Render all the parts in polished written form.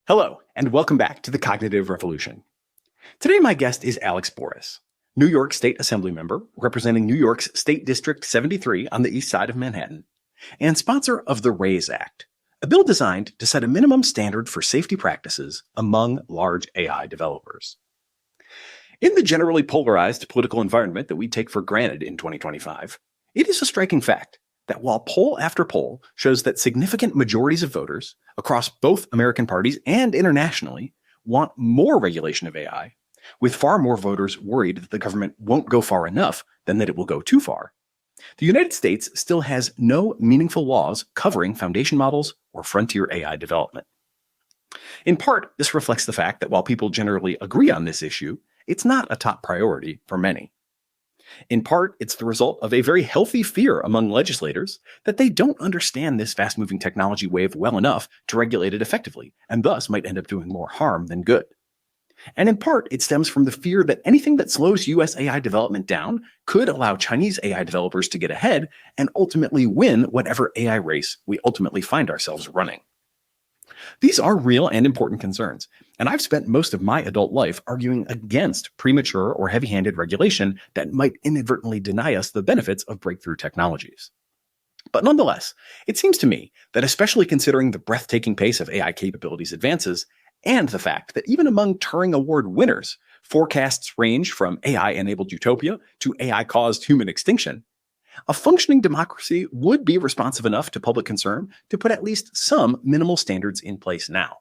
Hello, and welcome back to the Cognitive Revolution. Today, my guest is Alex Boris, New York State Assembly member representing New York's State District 73 on the east side of Manhattan, and sponsor of the RAISE Act, a bill designed to set a minimum standard for safety practices among large AI developers. In the generally polarized political environment that we take for granted in 2025, it is a striking fact that while poll after poll shows that significant majorities of voters across both American parties and internationally want more regulation of AI, with far more voters worried that the government won't go far enough than that it will go too far, the United States still has no meaningful laws covering foundation models or frontier AI development. In part, this reflects the fact that while people generally agree on this issue, it's not a top priority for many. In part, it's the result of a very healthy fear among legislators that they don't understand this fast-moving technology wave well enough to regulate it effectively, and thus might end up doing more harm than good. And in part, it stems from the fear that anything that slows US AI development down could allow Chinese AI developers to get ahead and ultimately win whatever AI race we ultimately find ourselves running. These are real and important concerns, and I've spent most of my adult life arguing against premature or heavy-handed regulation that might inadvertently deny us the benefits of breakthrough technologies. But nonetheless, it seems to me that especially considering the breathtaking pace of AI capabilities advances, and the fact that even among Turing Award winners, forecasts range from AI-enabled utopia to AI-caused human extinction, a functioning democracy would be responsive enough to public concern to put at least some minimal standards in place now,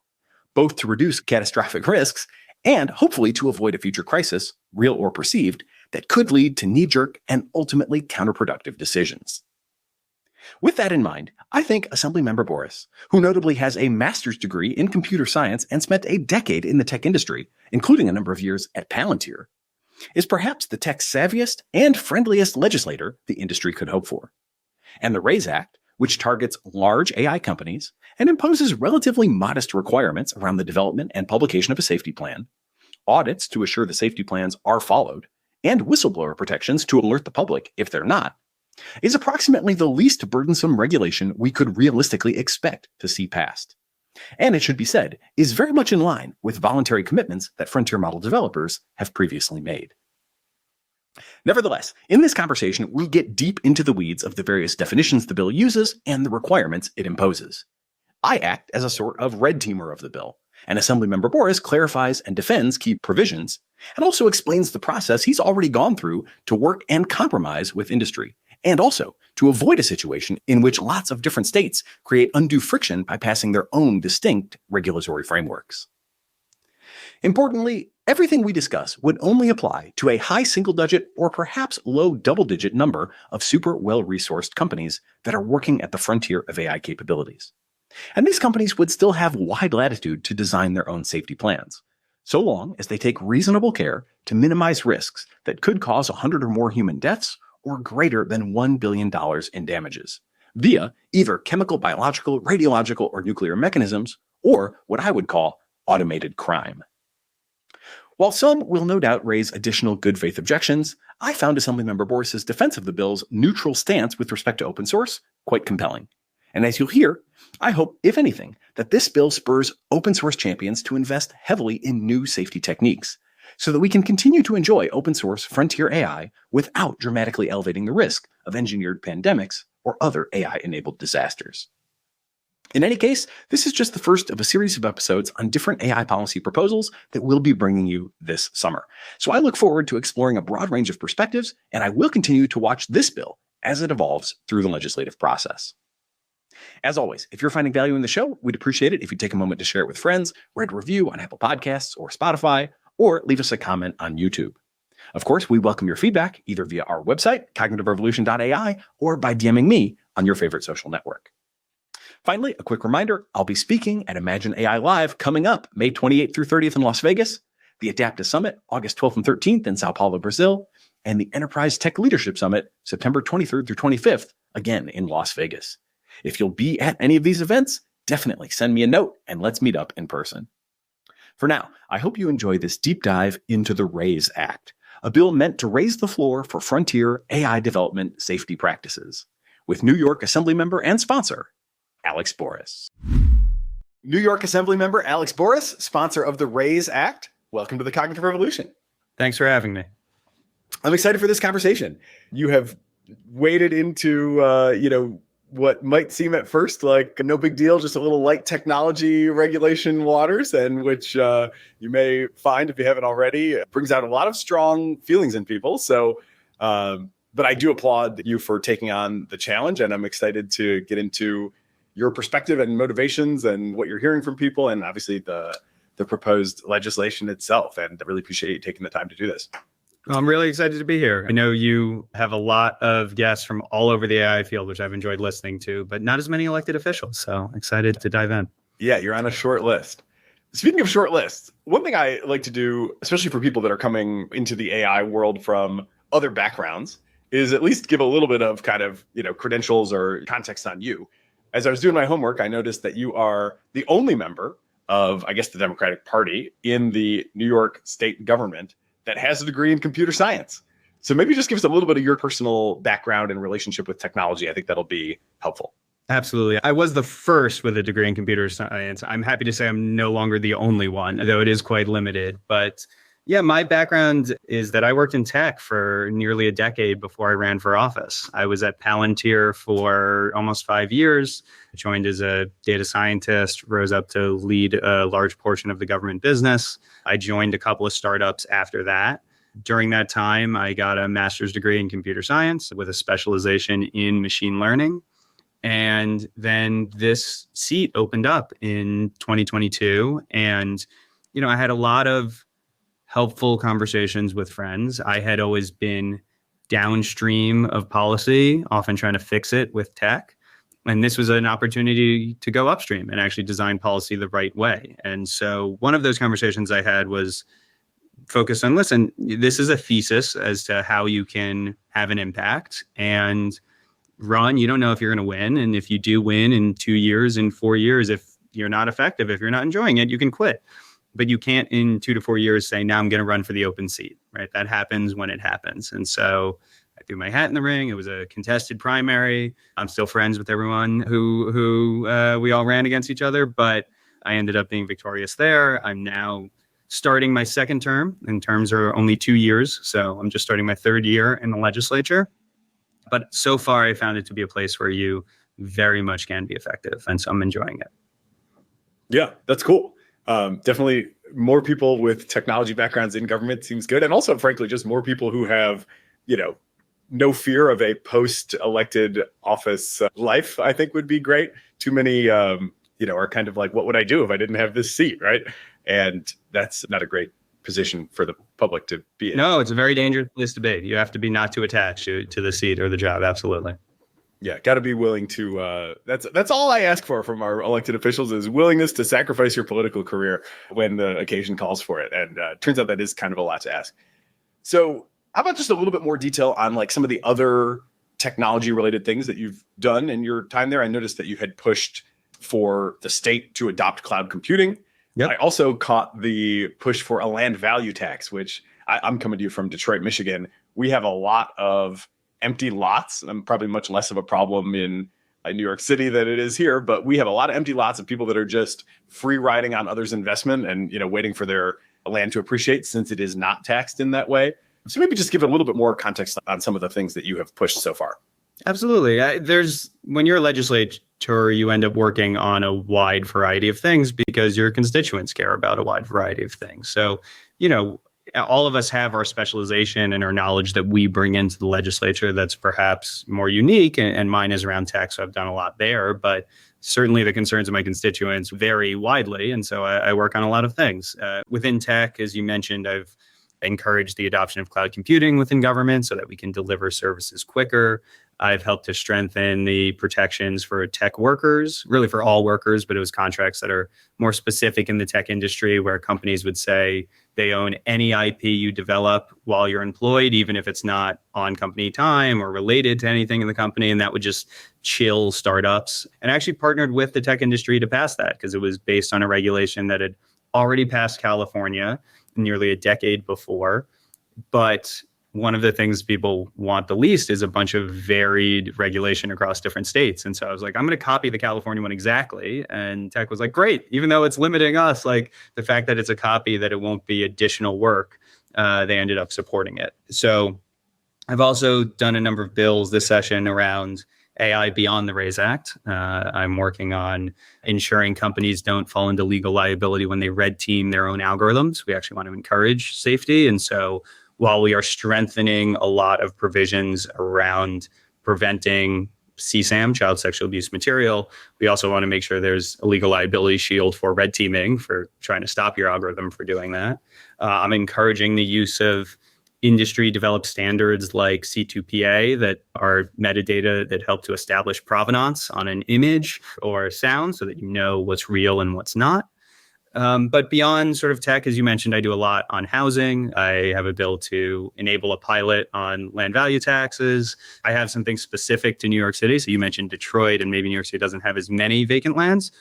both to reduce catastrophic risks and hopefully to avoid a future crisis, real or perceived, that could lead to knee-jerk and ultimately counterproductive decisions. With that in mind, I think Assemblymember Boris, who notably has a master's degree in computer science and spent a decade in the tech industry, including a number of years at Palantir, is perhaps the tech-savviest and friendliest legislator the industry could hope for. And the RAISE Act, which targets large AI companies and imposes relatively modest requirements around the development and publication of a safety plan, audits to assure the safety plans are followed, and whistleblower protections to alert the public if they're not, is approximately the least burdensome regulation we could realistically expect to see passed. And it should be said, is very much in line with voluntary commitments that frontier model developers have previously made. Nevertheless, in this conversation, we get deep into the weeds of the various definitions the bill uses and the requirements it imposes. I act as a sort of red teamer of the bill, and Assemblymember Boris clarifies and defends key provisions, and also explains the process he's already gone through to work and compromise with industry, and also to avoid a situation in which lots of different states create undue friction by passing their own distinct regulatory frameworks. Importantly, everything we discuss would only apply to a high single-digit or perhaps low double-digit number of super well-resourced companies that are working at the frontier of AI capabilities. And these companies would still have wide latitude to design their own safety plans, so long as they take reasonable care to minimize risks that could cause 100 or more human deaths or greater than $1 billion in damages, via either chemical, biological, radiological, or nuclear mechanisms, or what I would call automated crime. While some will no doubt raise additional good faith objections, I found Assemblymember Boris's defense of the bill's neutral stance with respect to open source quite compelling. And as you'll hear, I hope, if anything, that this bill spurs open source champions to invest heavily in new safety techniques, so that we can continue to enjoy open source frontier AI without dramatically elevating the risk of engineered pandemics or other AI-enabled disasters. In any case, this is just the first of a series of episodes on different AI policy proposals that we'll be bringing you this summer. So I look forward to exploring a broad range of perspectives, and I will continue to watch this bill as it evolves through the legislative process. As always, if you're finding value in the show, we'd appreciate it if you take a moment to share it with friends, write a review on Apple Podcasts or Spotify, or leave us a comment on YouTube. Of course, we welcome your feedback either via our website, cognitiverevolution.ai, or by DMing me on your favorite social network. Finally, a quick reminder, I'll be speaking at Imagine AI Live coming up May 28th through 30th in Las Vegas, the Adaptive Summit August 12th and 13th in Sao Paulo, Brazil, and the Enterprise Tech Leadership Summit September 23rd through 25th, again in Las Vegas. If you'll be at any of these events, definitely send me a note and let's meet up in person. For now, I hope you enjoy this deep dive into the RAISE Act, a bill meant to raise the floor for frontier AI development safety practices, with New York Assembly member and sponsor, Alex Boris. New York Assembly member Alex Boris, sponsor of the RAISE Act. Welcome to the Cognitive Revolution. Thanks for having me. I'm excited for this conversation. You have waded into, what might seem at first like no big deal, just a little light technology regulation waters, and which you may find, if you haven't already, brings out a lot of strong feelings in people. So, but I do applaud you for taking on the challenge, and I'm excited to get into your perspective and motivations and what you're hearing from people, and obviously the proposed legislation itself. And I really appreciate you taking the time to do this. Well, I'm really excited to be here. I know you have a lot of guests from all over the AI field, which I've enjoyed listening to, but not as many elected officials. So excited to dive in. Yeah, you're on a short list. Speaking of short lists, one thing I like to do, especially for people that are coming into the AI world from other backgrounds, is at least give a little bit of kind of, credentials or context on you. As I was doing my homework, I noticed that you are the only member of, I guess, the Democratic Party in the New York state government that has a degree in computer science. So maybe just give us a little bit of your personal background and relationship with technology. I think that'll be helpful. Absolutely. I was the first with a degree in computer science. I'm happy to say I'm no longer the only one, though it is quite limited. But yeah, my background is that I worked in tech for nearly a decade before I ran for office. I was at Palantir for almost 5 years. I joined as a data scientist, rose up to lead a large portion of the government business. I joined a couple of startups after that. During that time, I got a master's degree in computer science with a specialization in machine learning. And then this seat opened up in 2022. And, I had a lot of helpful conversations with friends. I had always been downstream of policy, often trying to fix it with tech. And this was an opportunity to go upstream and actually design policy the right way. And so one of those conversations I had was focused on, listen, this is a thesis as to how you can have an impact and run. You don't know if you're going to win. And if you do win in 2 years, in 4 years, if you're not effective, if you're not enjoying it, you can quit. But you can't in 2 to 4 years say, now I'm going to run for the open seat, right? That happens when it happens. And so I threw my hat in the ring. It was a contested primary. I'm still friends with everyone who we all ran against each other, but I ended up being victorious there. I'm now starting my second term, and terms are only 2 years. So I'm just starting my third year in the legislature. But so far, I found it to be a place where you very much can be effective. And so I'm enjoying it. Yeah, that's cool. Definitely more people with technology backgrounds in government seems good. And also, frankly, just more people who have, no fear of a post-elected office life, I think would be great. Too many, are kind of like, what would I do if I didn't have this seat, right? And that's not a great position for the public to be in. No, it's a very dangerous place to be. You have to be not too attached to the seat or the job. Absolutely. Yeah, got to be willing to, that's all I ask for from our elected officials is willingness to sacrifice your political career when the occasion calls for it. And turns out that is kind of a lot to ask. So how about just a little bit more detail on like some of the other technology related things that you've done in your time there? I noticed that you had pushed for the state to adopt cloud computing. Yep. I also caught the push for a land value tax, which I'm coming to you from Detroit, Michigan. We have a lot of empty lots. Probably much less of a problem in New York City than it is here, but we have a lot of empty lots of people that are just free riding on others' investment and, waiting for their land to appreciate since it is not taxed in that way. So maybe just give a little bit more context on some of the things that you have pushed so far. Absolutely. When you're a legislator, you end up working on a wide variety of things because your constituents care about a wide variety of things. So, all of us have our specialization and our knowledge that we bring into the legislature that's perhaps more unique, and mine is around tech, so I've done a lot there. But certainly the concerns of my constituents vary widely, and so I work on a lot of things. Within tech, as you mentioned, I've encouraged the adoption of cloud computing within government so that we can deliver services quicker. I've helped to strengthen the protections for tech workers, really for all workers, but it was contracts that are more specific in the tech industry where companies would say they own any IP you develop while you're employed, even if it's not on company time or related to anything in the company. And that would just chill startups. And I actually partnered with the tech industry to pass that because it was based on a regulation that had already passed California nearly a decade before. But one of the things people want the least is a bunch of varied regulation across different states. And so I was like, I'm going to copy the California one exactly. And tech was like, great, even though it's limiting us, like the fact that it's a copy, that it won't be additional work, they ended up supporting it. So I've also done a number of bills this session around AI beyond the RAISE Act. I'm working on ensuring companies don't fall into legal liability when they red team their own algorithms. We actually want to encourage safety. And so while we are strengthening a lot of provisions around preventing CSAM, child sexual abuse material, we also want to make sure there's a legal liability shield for red teaming, for trying to stop your algorithm for doing that. I'm encouraging the use of industry developed standards like C2PA that are metadata that help to establish provenance on an image or sound so that you know what's real and what's not. But beyond sort of tech, as you mentioned, I do a lot on housing. I have a bill to enable a pilot on land value taxes. I have something specific to New York City. So you mentioned Detroit, and maybe New York City doesn't have as many vacant lands.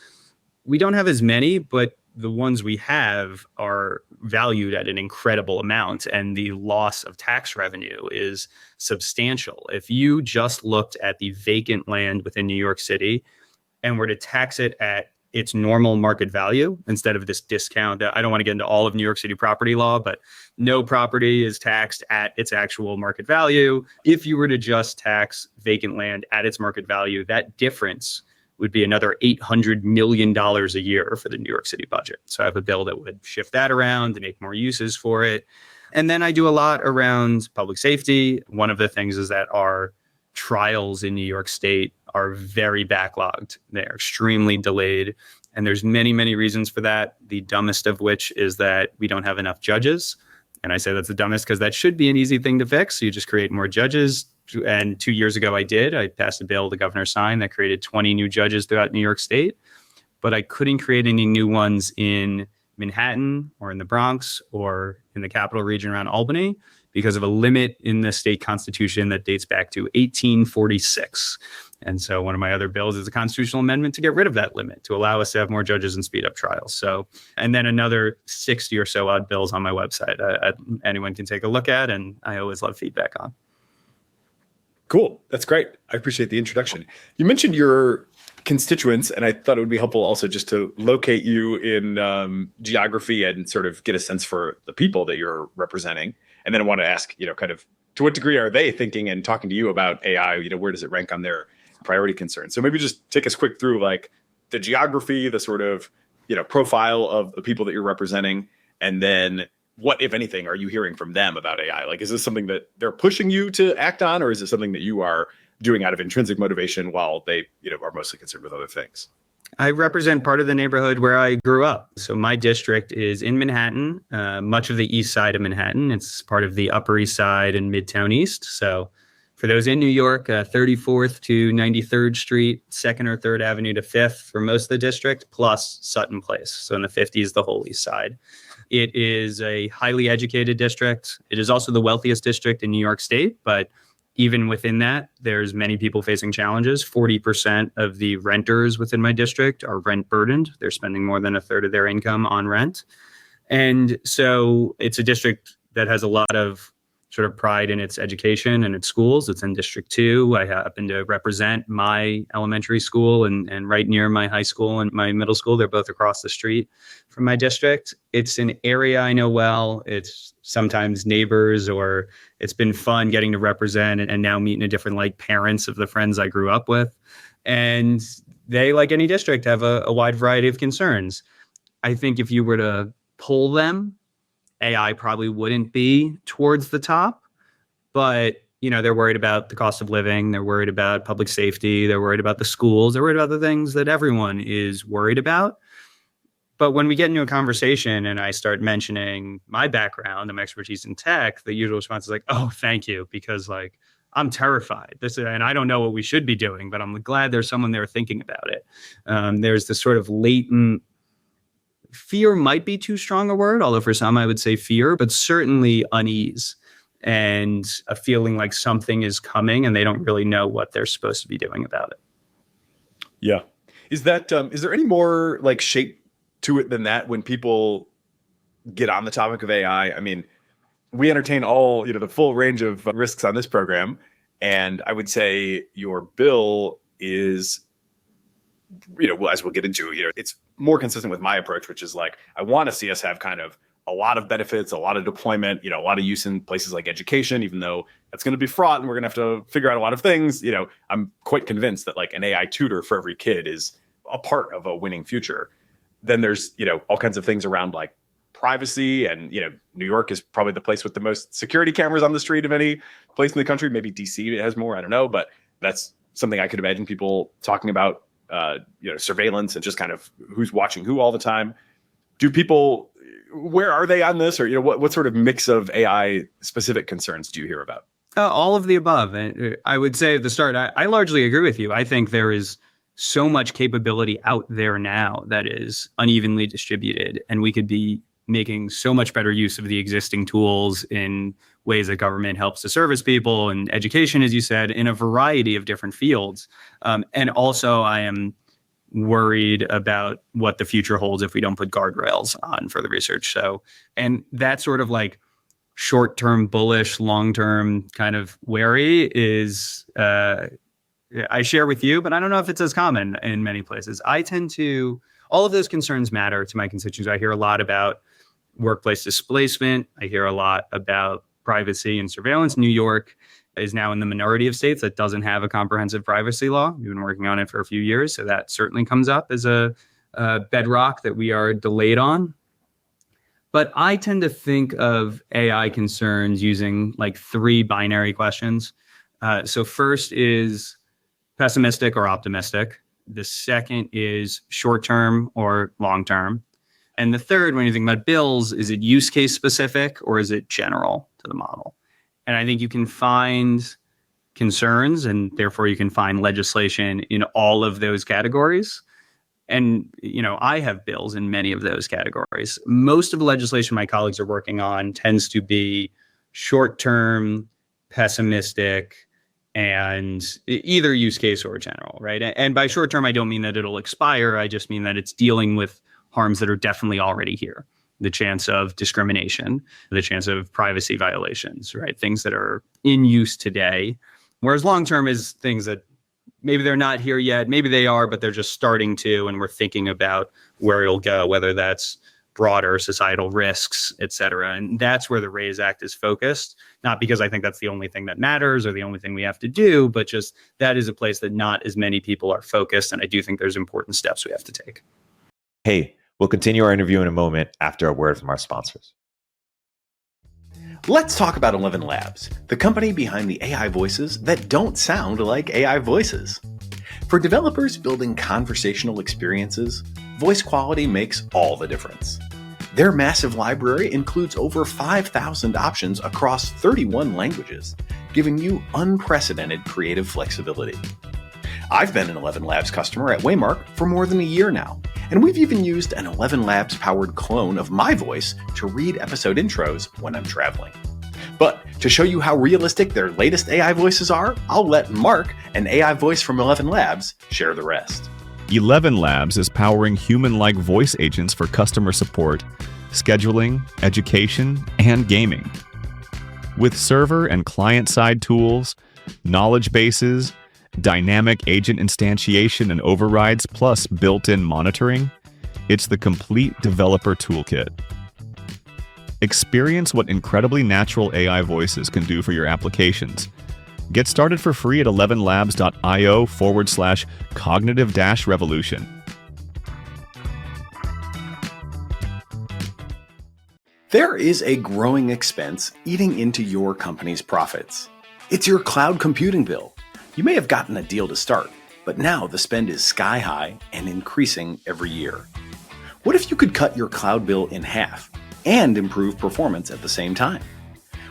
We don't have as many, but the ones we have are valued at an incredible amount, and the loss of tax revenue is substantial. If you just looked at the vacant land within New York City and were to tax it at its normal market value instead of this discount, I don't want to get into all of New York City property law, but no property is taxed at its actual market value. If you were to just tax vacant land at its market value, that difference would be another $800 million a year for the New York City budget. So I have a bill that would shift that around to make more uses for it. And then I do a lot around public safety. One of the things is that our trials in New York State are very backlogged. They're extremely delayed. And there's many, many reasons for that. The dumbest of which is that we don't have enough judges. And I say that's the dumbest because that should be an easy thing to fix. So you just create more judges. And 2 years ago, I passed a bill the governor signed that created 20 new judges throughout New York State. But I couldn't create any new ones in Manhattan or in the Bronx or in the capital region around Albany because of a limit in the state constitution that dates back to 1846. And so one of my other bills is a constitutional amendment to get rid of that limit, to allow us to have more judges and speed up trials. So, and then another 60 or so odd bills on my website. Anyone can take a look at, and I always love feedback on. Cool. That's great. I appreciate the introduction. You mentioned your constituents, and I thought it would be helpful also just to locate you in geography and sort of get a sense for the people that you're representing. And then I want to ask, kind of to what degree are they thinking and talking to you about AI? Where does it rank on their priority concerns? So maybe just take us quick through like the geography, the sort of, profile of the people that you're representing, and then what, if anything, are you hearing from them about AI? Like, is this something that they're pushing you to act on, or is it something that you are doing out of intrinsic motivation while they, are mostly concerned with other things? I represent part of the neighborhood where I grew up. So my district is in Manhattan, much of the east side of Manhattan. It's part of the Upper East Side and Midtown East. So for those in New York, 34th to 93rd Street, 2nd or 3rd Avenue to 5th for most of the district, plus Sutton Place. So in the 50s, the whole East Side. It is a highly educated district. It is also the wealthiest district in New York State, but even within that, there's many people facing challenges. 40% of the renters within my district are rent burdened. They're spending more than a third of their income on rent. And so it's a district that has a lot of sort of pride in its education and its schools. It's in District 2. I happen to represent my elementary school and right near my high school and my middle school. They're both across the street from my district. It's an area I know well. It's sometimes neighbors, or it's been fun getting to represent and now meet in a different light parents of the friends I grew up with. And they, like any district, have a wide variety of concerns. I think if you were to poll them, AI probably wouldn't be towards the top, but they're worried about the cost of living. They're worried about public safety. They're worried about the schools. They're worried about the things that everyone is worried about. But when we get into a conversation and I start mentioning my background and my expertise in tech, the usual response is like, "Oh, thank you," because I'm terrified. And I don't know what we should be doing, but I'm glad there's someone there thinking about it. There's this sort of latent fear, might be too strong a word, although for some I would say fear, but certainly unease and a feeling like something is coming and they don't really know what they're supposed to be doing about it. Yeah. Is there any more like shape to it than that when people get on the topic of AI? I mean, we entertain all, the full range of risks on this program. And I would say your bill is, well, as we'll get into, it's more consistent with my approach, which is like, I want to see us have kind of a lot of benefits, a lot of deployment, a lot of use in places like education, even though that's going to be fraught and we're going to have to figure out a lot of things. I'm quite convinced that like an AI tutor for every kid is a part of a winning future. Then there's, all kinds of things around like privacy, and, New York is probably the place with the most security cameras on the street of any place in the country. Maybe DC has more, I don't know, but that's something I could imagine people talking about, surveillance and just kind of who's watching who all the time. Where are they on this? Or, what sort of mix of AI specific concerns do you hear about? All of the above. And I would say at the start, I largely agree with you. I think there is so much capability out there now that is unevenly distributed, and we could be making so much better use of the existing tools in ways that government helps to service people, and education, as you said, in a variety of different fields. And also, I am worried about what the future holds if we don't put guardrails on for the research. So, and that sort of like short-term bullish, long-term kind of wary is, I share with you, but I don't know if it's as common in many places. All of those concerns matter to my constituents. I hear a lot about workplace displacement. I hear a lot about privacy and surveillance. New York is now in the minority of states that doesn't have a comprehensive privacy law. We've been working on it for a few years, so that certainly comes up as a bedrock that we are delayed on. But I tend to think of AI concerns using like 3 binary questions. So first is pessimistic or optimistic. The second is short-term or long-term. And the third, when you think about bills, is it use case specific or is it general to the model? And I think you can find concerns, and therefore you can find legislation in all of those categories. And, I have bills in many of those categories. Most of the legislation my colleagues are working on tends to be short-term, pessimistic, and either use case or general, right? And by short-term, I don't mean that it'll expire. I just mean that it's dealing with harms that are definitely already here. The chance of discrimination, the chance of privacy violations, right? Things that are in use today. Whereas long-term is things that maybe they're not here yet, maybe they are, but they're just starting to, and we're thinking about where it'll go, whether that's broader societal risks, et cetera. And that's where the RAISE Act is focused, not because I think that's the only thing that matters or the only thing we have to do, but just that is a place that not as many people are focused. And I do think there's important steps we have to take. Hey, we'll continue our interview in a moment after a word from our sponsors. Let's talk about ElevenLabs, the company behind the AI voices that don't sound like AI voices. For developers building conversational experiences, voice quality makes all the difference. Their massive library includes over 5,000 options across 31 languages, giving you unprecedented creative flexibility. I've been an ElevenLabs customer at Waymark for more than a year now, and we've even used an ElevenLabs powered clone of my voice to read episode intros when I'm traveling. But to show you how realistic their latest AI voices are, I'll let Mark, an AI voice from ElevenLabs, share the rest. ElevenLabs is powering human-like voice agents for customer support, scheduling, education, and gaming. With server and client-side tools, knowledge bases, dynamic agent instantiation and overrides, plus built-in monitoring, it's the complete developer toolkit. Experience what incredibly natural AI voices can do for your applications. Get started for free at elevenlabs.io/cognitive-revolution. There is a growing expense eating into your company's profits. It's your cloud computing bill. You may have gotten a deal to start, but now the spend is sky high and increasing every year. What if you could cut your cloud bill in half and improve performance at the same time?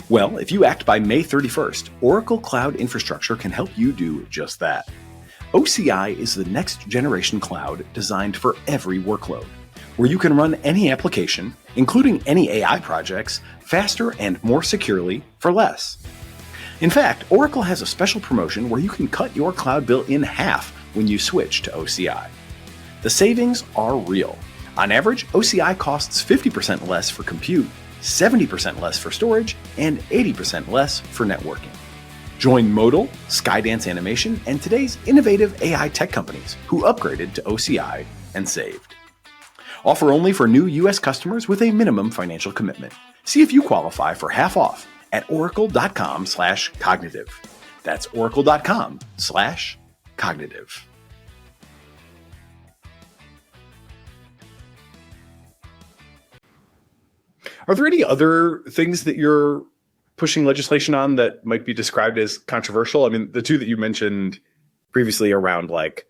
Well, if you act by May 31st, Oracle Cloud Infrastructure can help you do just that. OCI is the next generation cloud designed for every workload, where you can run any application, including any AI projects, faster and more securely for less. In fact, Oracle has a special promotion where you can cut your cloud bill in half when you switch to OCI. The savings are real. On average, OCI costs 50% less for compute 70% less for storage, and 80% less for networking. Join Modal, Skydance Animation, and today's innovative AI tech companies who upgraded to OCI and saved. Offer only for new U.S. customers with a minimum financial commitment. See if you qualify for half off at oracle.com/cognitive. That's oracle.com/cognitive. Are there any other things that you're pushing legislation on that might be described as controversial? I mean, the two that you mentioned previously around like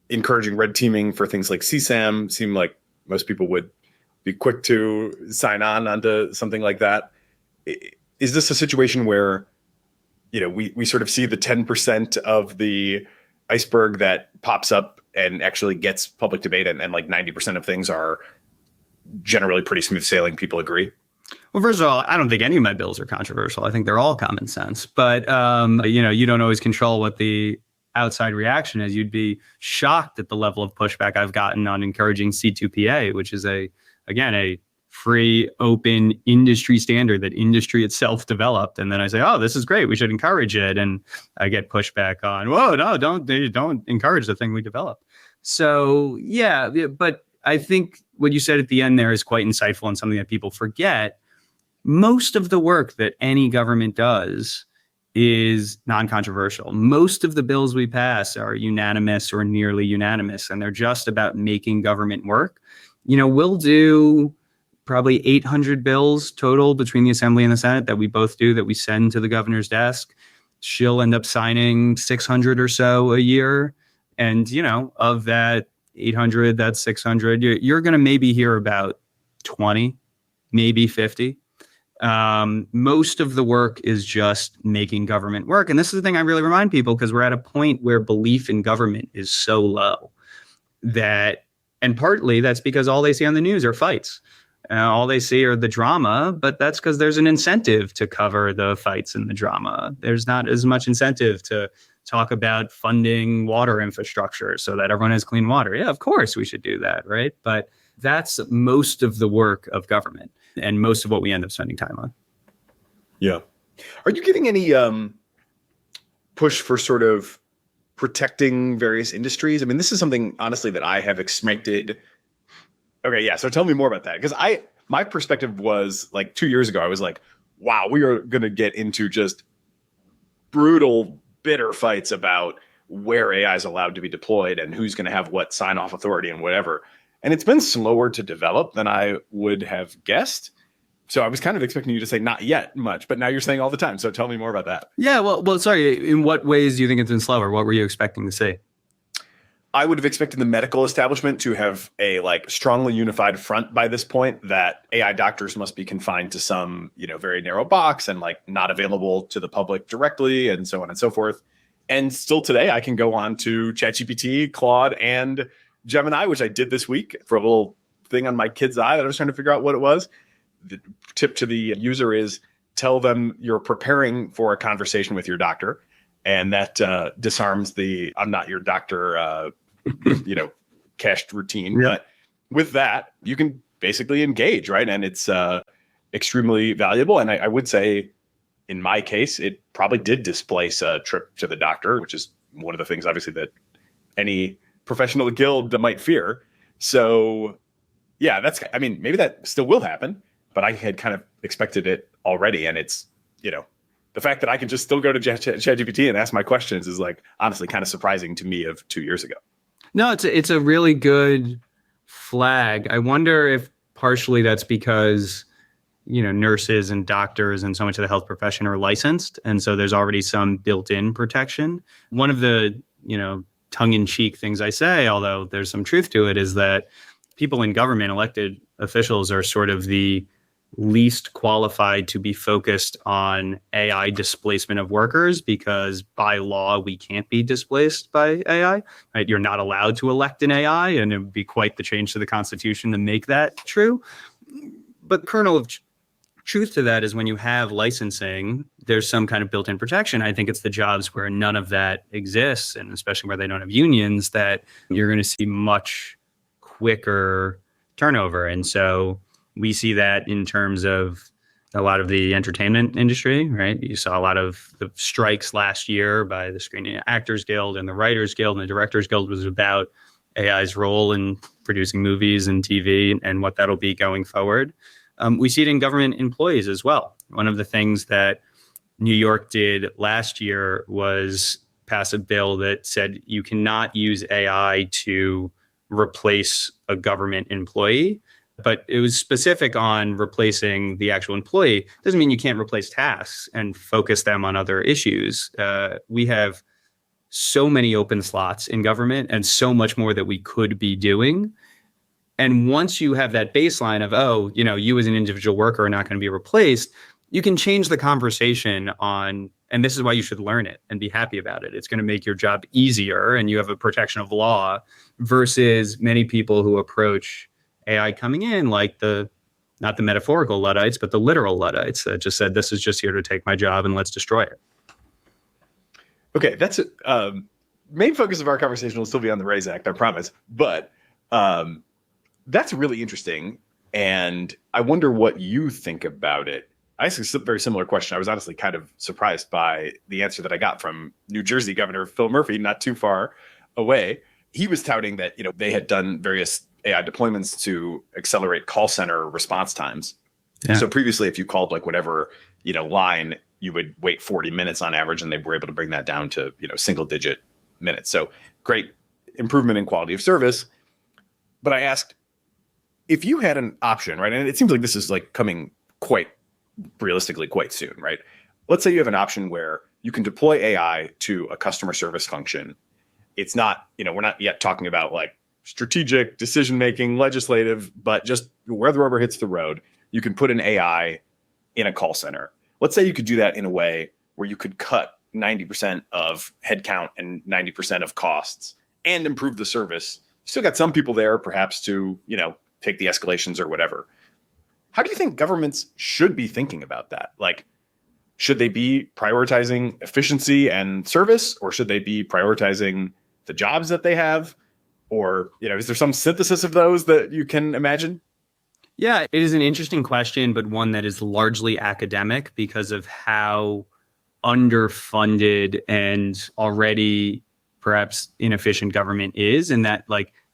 encouraging red teaming for things like CSAM seem like most people would be quick to sign on onto something like that. Is this a situation where, we sort of see the 10% of the iceberg that pops up and actually gets public debate and like 90% of things are generally pretty smooth sailing, people agree? Well, first of all, I don't think any of my bills are controversial. I think they're all common sense. But, you don't always control what the outside reaction is. You'd be shocked at the level of pushback I've gotten on encouraging C2PA, which is a free, open industry standard that industry itself developed. And then I say, oh, this is great, we should encourage it. And I get pushback on, whoa, no, don't encourage the thing we developed. So, yeah, but I think what you said at the end there is quite insightful and something that people forget. Most of the work that any government does is non-controversial. Most of the bills we pass are unanimous or nearly unanimous, and they're just about making government work. We'll do probably 800 bills total between the Assembly and the Senate that we both do, that we send to the governor's desk. She'll end up signing 600 or so a year. And, of that 800, that's 600. You're going to maybe hear about 20, maybe 50. Most of the work is just making government work. And this is the thing I really remind people, because we're at a point where belief in government is so low that, and partly that's because all they see on the news are fights. All they see are the drama, but that's because there's an incentive to cover the fights and the drama. There's not as much incentive to talk about funding water infrastructure so that everyone has clean water. Yeah, of course we should do that, right? But that's most of the work of government and most of what we end up spending time on. Yeah. Are you getting any push for sort of protecting various industries? I mean, this is something, honestly, that I have expected. Okay, yeah. So tell me more about that. Because my perspective was like 2 years ago, I was like, wow, we are going to get into just brutal, bitter fights about where AI is allowed to be deployed and who's going to have what sign-off authority and whatever. And it's been slower to develop than I would have guessed. So I was kind of expecting you to say not yet much, but now you're saying all the time. So tell me more about that. Yeah, well, sorry. In what ways do you think it's been slower? What were you expecting to see? I would have expected the medical establishment to have a strongly unified front by this point, that AI doctors must be confined to some, very narrow box and not available to the public directly and so on and so forth. And still today, I can go on to ChatGPT, Claude, and Gemini, which I did this week for a little thing on my kid's eye that I was trying to figure out what it was. The tip to the user is tell them you're preparing for a conversation with your doctor. And that disarms the I'm not your doctor, cached routine. Yeah. But with that, you can basically engage, right? And it's extremely valuable. And I would say, in my case, it probably did displace a trip to the doctor, which is one of the things, obviously, that any professional guild might fear. So, yeah, maybe that still will happen, but I had kind of expected it already. And it's, the fact that I can just still go to ChatGPT and ask my questions is honestly kind of surprising to me of 2 years ago. No, it's a really good flag. I wonder if partially that's because, nurses and doctors and so much of the health profession are licensed. And so there's already some built-in protection. One of the, tongue-in-cheek things I say, although there's some truth to it, is that people in government, elected officials, are sort of the least qualified to be focused on AI displacement of workers, because by law, we can't be displaced by AI, right? You're not allowed to elect an AI, and it would be quite the change to the Constitution to make that true. But the kernel of truth to that is when you have licensing, there's some kind of built-in protection. I think it's the jobs where none of that exists, and especially where they don't have unions, that you're going to see much quicker turnover. And so We see that in terms of a lot of the entertainment industry, right? You saw a lot of the strikes last year by the Screen Actors Guild and the Writers Guild and the Directors Guild was about AI's role in producing movies and TV and what that'll be going forward. We see it in government employees as well. One of the things that New York did last year was pass a bill that said you cannot use AI to replace a government employee. But it was specific on replacing the actual employee. Doesn't mean you can't replace tasks and focus them on other issues. We have so many open slots in government and so much more that we could be doing. And once you have that baseline of, oh, you as an individual worker are not going to be replaced, you can change the conversation on, and this is why you should learn it and be happy about it. It's going to make your job easier and you have a protection of law versus many people who approach AI coming in like not the metaphorical Luddites, but the literal Luddites that just said, this is just here to take my job and let's destroy it. Okay, that's main focus of our conversation will still be on the RAISE Act, I promise. But that's really interesting. And I wonder what you think about it. I asked a very similar question. I was honestly kind of surprised by the answer that I got from New Jersey Governor Phil Murphy, not too far away. He was touting that, they had done various AI deployments to accelerate call center response times. Yeah. So previously, if you called like whatever, line, you would wait 40 minutes on average, and they were able to bring that down to, single digit minutes. So great improvement in quality of service. But I asked, if you had an option, right? And it seems like this is like coming quite realistically quite soon, right? Let's say you have an option where you can deploy AI to a customer service function. It's not, we're not yet talking about like strategic decision-making, legislative, but just where the rubber hits the road, you can put an AI in a call center. Let's say you could do that in a way where you could cut 90% of headcount and 90% of costs and improve the service. Still got some people there perhaps to, take the escalations or whatever. How do you think governments should be thinking about that? Like, should they be prioritizing efficiency and service, or should they be prioritizing the jobs that they have? Or, is there some synthesis of those that you can imagine? Yeah, it is an interesting question, but one that is largely academic because of how underfunded and already perhaps inefficient government is, and that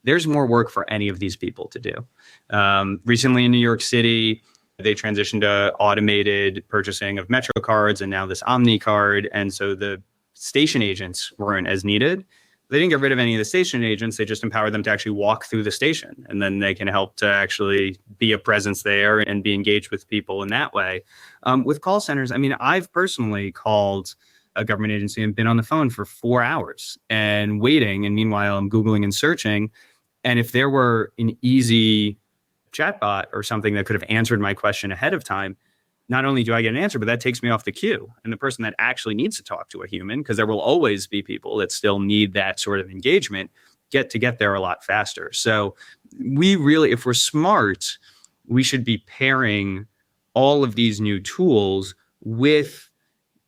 there's more work for any of these people to do. Recently in New York City, they transitioned to automated purchasing of Metro cards and now this Omni card. And so the station agents weren't as needed. They didn't get rid of any of the station agents. They just empowered them to actually walk through the station. And then they can help to actually be a presence there and be engaged with people in that way. With call centers, I've personally called a government agency and been on the phone for 4 hours and waiting. And meanwhile, I'm Googling and searching. And if there were an easy chatbot or something that could have answered my question ahead of time, not only do I get an answer, but that takes me off the queue. And the person that actually needs to talk to a human, because there will always be people that still need that sort of engagement, get there a lot faster. So we really, if we're smart, we should be pairing all of these new tools with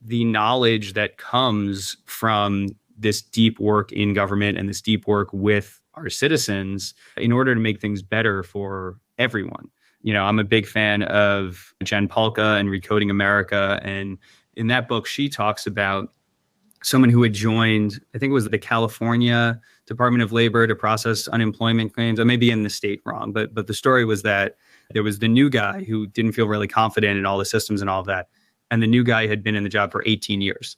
the knowledge that comes from this deep work in government and this deep work with our citizens in order to make things better for everyone. I'm a big fan of Jen Pahlka and Recoding America. And in that book, she talks about someone who had joined, I think it was the California Department of Labor to process unemployment claims. I may be in the state wrong, but the story was that there was the new guy who didn't feel really confident in all the systems and all of that. And the new guy had been in the job for 18 years.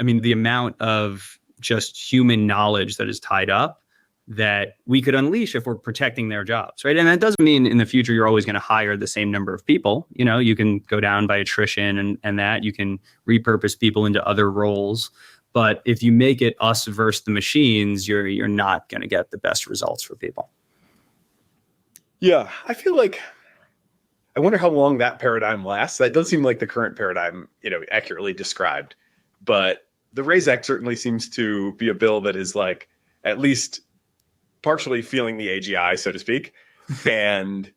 The amount of just human knowledge that is tied up that we could unleash if we're protecting their jobs, right? And that doesn't mean in the future you're always going to hire the same number of people. You can go down by attrition and that you can repurpose people into other roles. But if you make it us versus the machines, you're not going to get the best results for people. Yeah, I feel like I wonder how long that paradigm lasts. That does seem like the current paradigm, accurately described. But the RAISE Act certainly seems to be a bill that is like at least partially feeling the AGI, so to speak. And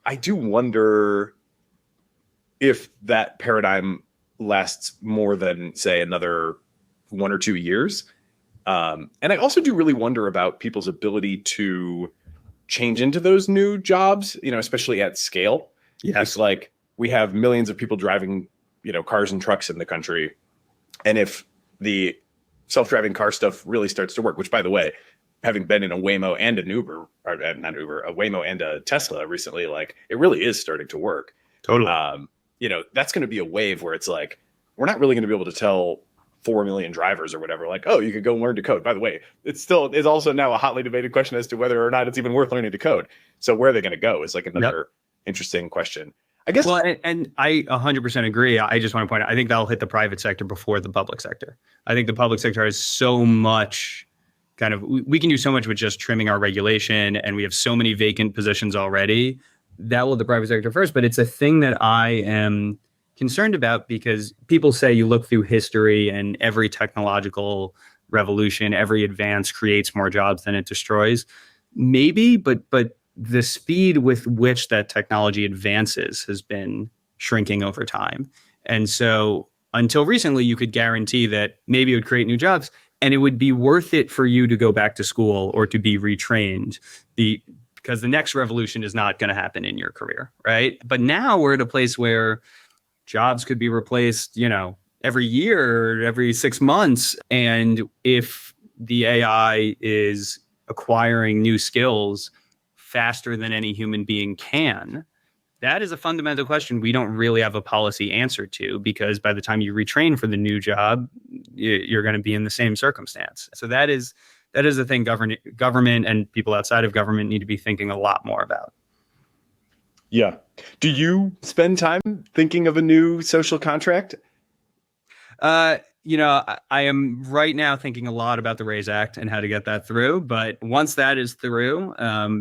I do wonder if that paradigm lasts more than, say, another 1 or 2 years. And I also do really wonder about people's ability to change into those new jobs, especially at scale. Yeah, it's like we have millions of people driving, cars and trucks in the country. And if the self-driving car stuff really starts to work, which, by the way, having been in a Waymo and an Uber, or not Uber, a Waymo and a Tesla recently, like it really is starting to work. Totally. That's going to be a wave where it's like, we're not really going to be able to tell 4 million drivers or whatever, like, oh, you could go learn to code. By the way, it's also now a hotly debated question as to whether or not it's even worth learning to code. So where are they going to go is like another interesting question, I guess. Well, and I 100% agree. I just want to point out, I think that'll hit the private sector before the public sector. I think the public sector has so much we can do so much with just trimming our regulation, and we have so many vacant positions already. That will hit the private sector first, but it's a thing that I am concerned about because people say you look through history and every technological revolution, every advance creates more jobs than it destroys. Maybe, but the speed with which that technology advances has been shrinking over time. And so until recently, you could guarantee that maybe it would create new jobs and it would be worth it for you to go back to school or to be retrained because the next revolution is not going to happen in your career, right? But now we're at a place where jobs could be replaced, every year, every 6 months. And if the AI is acquiring new skills faster than any human being can, that is a fundamental question we don't really have a policy answer to, because by the time you retrain for the new job, you're going to be in the same circumstance. So that is the thing government and people outside of government need to be thinking a lot more about. Yeah. Do you spend time thinking of a new social contract? I am right now thinking a lot about the RAISE Act and how to get that through. But once that is through,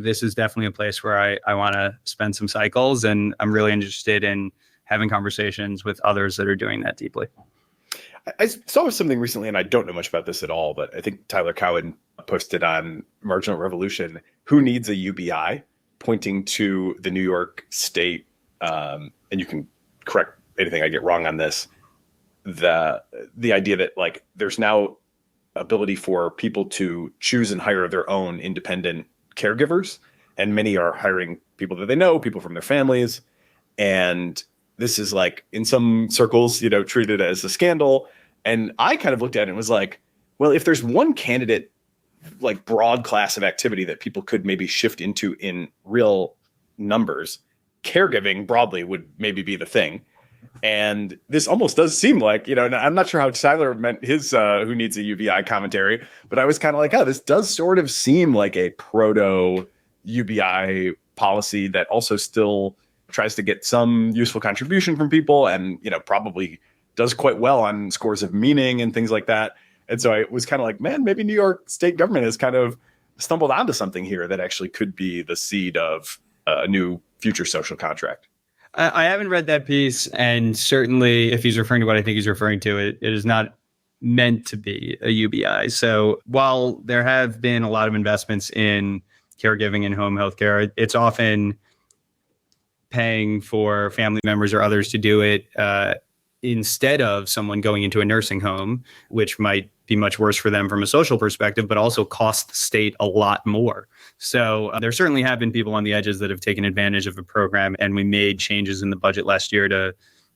this is definitely a place where I want to spend some cycles. And I'm really interested in having conversations with others that are doing that deeply. I saw something recently, and I don't know much about this at all, but I think Tyler Cowen posted on Marginal Revolution, who needs a UBI, pointing to the New York State, and you can correct anything I get wrong on this, the idea that like there's now ability for people to choose and hire their own independent caregivers, and many are hiring people that they know, people from their families, and this is like in some circles, treated as a scandal. And I kind of looked at it and was like, well, if there's one candidate, like broad class of activity that people could maybe shift into in real numbers, caregiving broadly would maybe be the thing. And this almost does seem like, and I'm not sure how Tyler meant his who needs a UBI commentary, but I was kind of like, oh, this does sort of seem like a proto UBI policy that also still tries to get some useful contribution from people and, probably does quite well on scores of meaning and things like that. And so I was kind of like, man, maybe New York state government has kind of stumbled onto something here that actually could be the seed of a new future social contract. I haven't read that piece, and certainly if he's referring to what I think he's referring to, it is not meant to be a UBI. So while there have been a lot of investments in caregiving and home healthcare, it's often paying for family members or others to do it instead of someone going into a nursing home, which might be much worse for them from a social perspective, but also cost the state a lot more. So there certainly have been people on the edges that have taken advantage of a program, and we made changes in the budget last year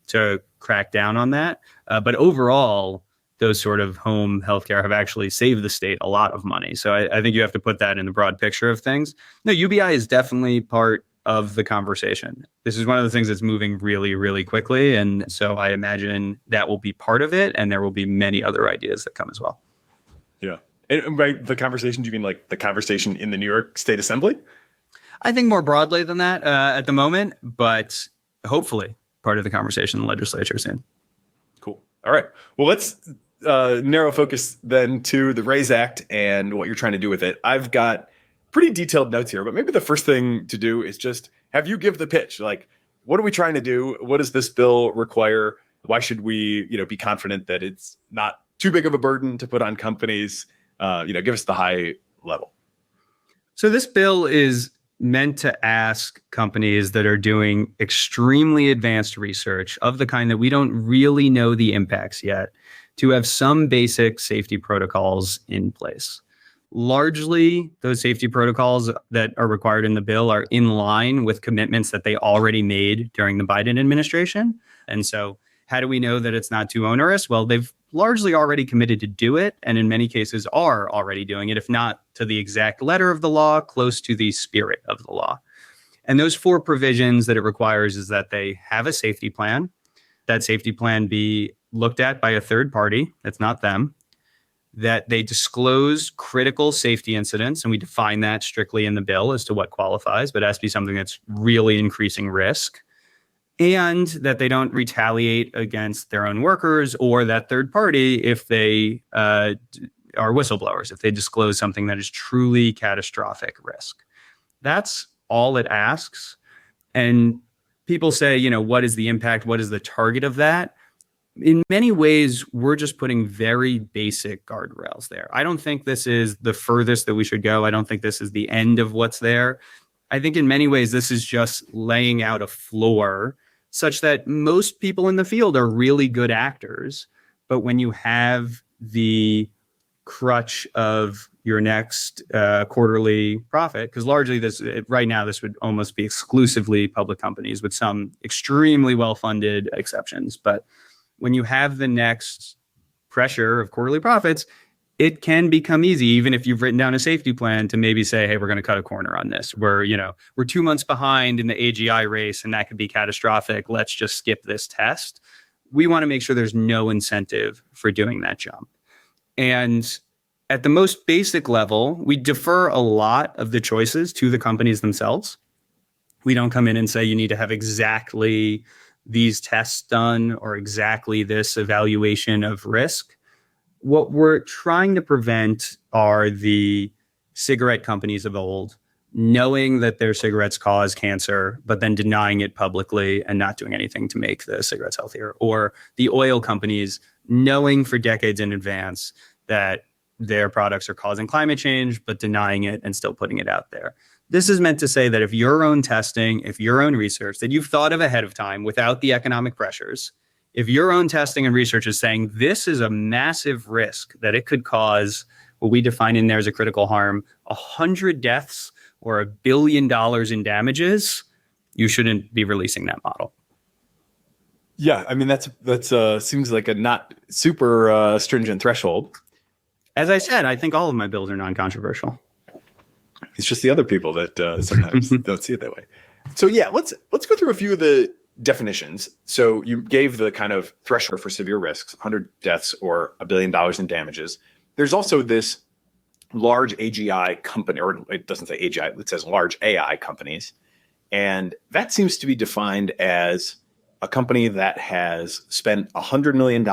to crack down on that. But overall, those sort of home healthcare have actually saved the state a lot of money. So I think you have to put that in the broad picture of things. No, UBI is definitely part of the conversation. This is one of the things that's moving really, really quickly. And so I imagine that will be part of it. And there will be many other ideas that come as well. Yeah. And by the conversation, do you mean like the conversation in the New York State Assembly? I think more broadly than that at the moment, but hopefully part of the conversation in the legislature soon. Cool. All right. Well, let's narrow focus then to the RAISE Act and what you're trying to do with it. I've got pretty detailed notes here, but maybe the first thing to do is just have you give the pitch. Like, what are we trying to do? What does this bill require? Why should we, be confident that it's not too big of a burden to put on companies? Give us the high level. So this bill is meant to ask companies that are doing extremely advanced research of the kind that we don't really know the impacts yet to have some basic safety protocols in place. Largely, those safety protocols that are required in the bill are in line with commitments that they already made during the Biden administration. And so how do we know that it's not too onerous? Well, they've largely already committed to do it, and in many cases are already doing it, if not to the exact letter of the law, close to the spirit of the law. And those 4 provisions that it requires is that they have a safety plan, that safety plan be looked at by a third party, that's not them, that they disclose critical safety incidents, and we define that strictly in the bill as to what qualifies, but it has to be something that's really increasing risk, and that they don't retaliate against their own workers or that third party if they are whistleblowers, if they disclose something that is truly catastrophic risk. That's all it asks. And people say, what is the impact? What is the target of that? In many ways, we're just putting very basic guardrails there. I don't think this is the furthest that we should go. I don't think this is the end of what's there. I think in many ways, this is just laying out a floor such that most people in the field are really good actors. But when you have the crutch of your next quarterly profit, because largely right now, this would almost be exclusively public companies with some extremely well-funded exceptions. But when you have the next pressure of quarterly profits, it can become easy, even if you've written down a safety plan, to maybe say, hey, we're going to cut a corner on this. We're 2 months behind in the AGI race, and that could be catastrophic. Let's just skip this test. We want to make sure there's no incentive for doing that jump. And at the most basic level, we defer a lot of the choices to the companies themselves. We don't come in and say you need to have exactly these tests done or exactly this evaluation of risk. What we're trying to prevent are the cigarette companies of old knowing that their cigarettes cause cancer, but then denying it publicly and not doing anything to make the cigarettes healthier. Or the oil companies knowing for decades in advance that their products are causing climate change, but denying it and still putting it out there. This is meant to say that if your own testing, if your own research that you've thought of ahead of time without the economic pressures, if your own testing and research is saying this is a massive risk that it could cause what we define in there as a critical harm, 100 deaths or $1 billion in damages, you shouldn't be releasing that model. Yeah, I mean, that's seems like a not super stringent threshold. As I said, I think all of my bills are non-controversial. It's just the other people that sometimes don't see it that way. So yeah, let's go through a few of the definitions. So you gave the kind of threshold for severe risks, 100 deaths or $1 billion in damages. There's also this large AGI company, or it doesn't say AGI, it says large AI companies. And that seems to be defined as a company that has spent $100 million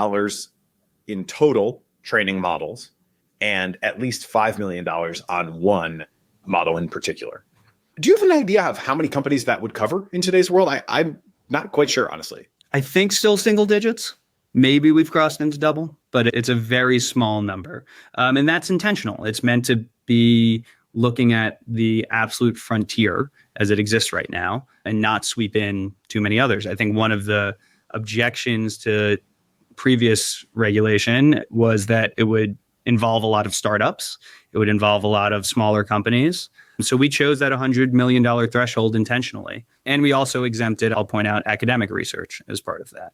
in total training models and at least $5 million on one model in particular. Do you have an idea of how many companies that would cover in today's world? I'm not quite sure, honestly. I think still single digits. Maybe we've crossed into double, but it's a very small number. And that's intentional. It's meant to be looking at the absolute frontier as it exists right now and not sweep in too many others. I think one of the objections to previous regulation was that it would involve a lot of startups. It would involve a lot of smaller companies. So we chose that $100 million threshold intentionally. And we also exempted, I'll point out, academic research as part of that.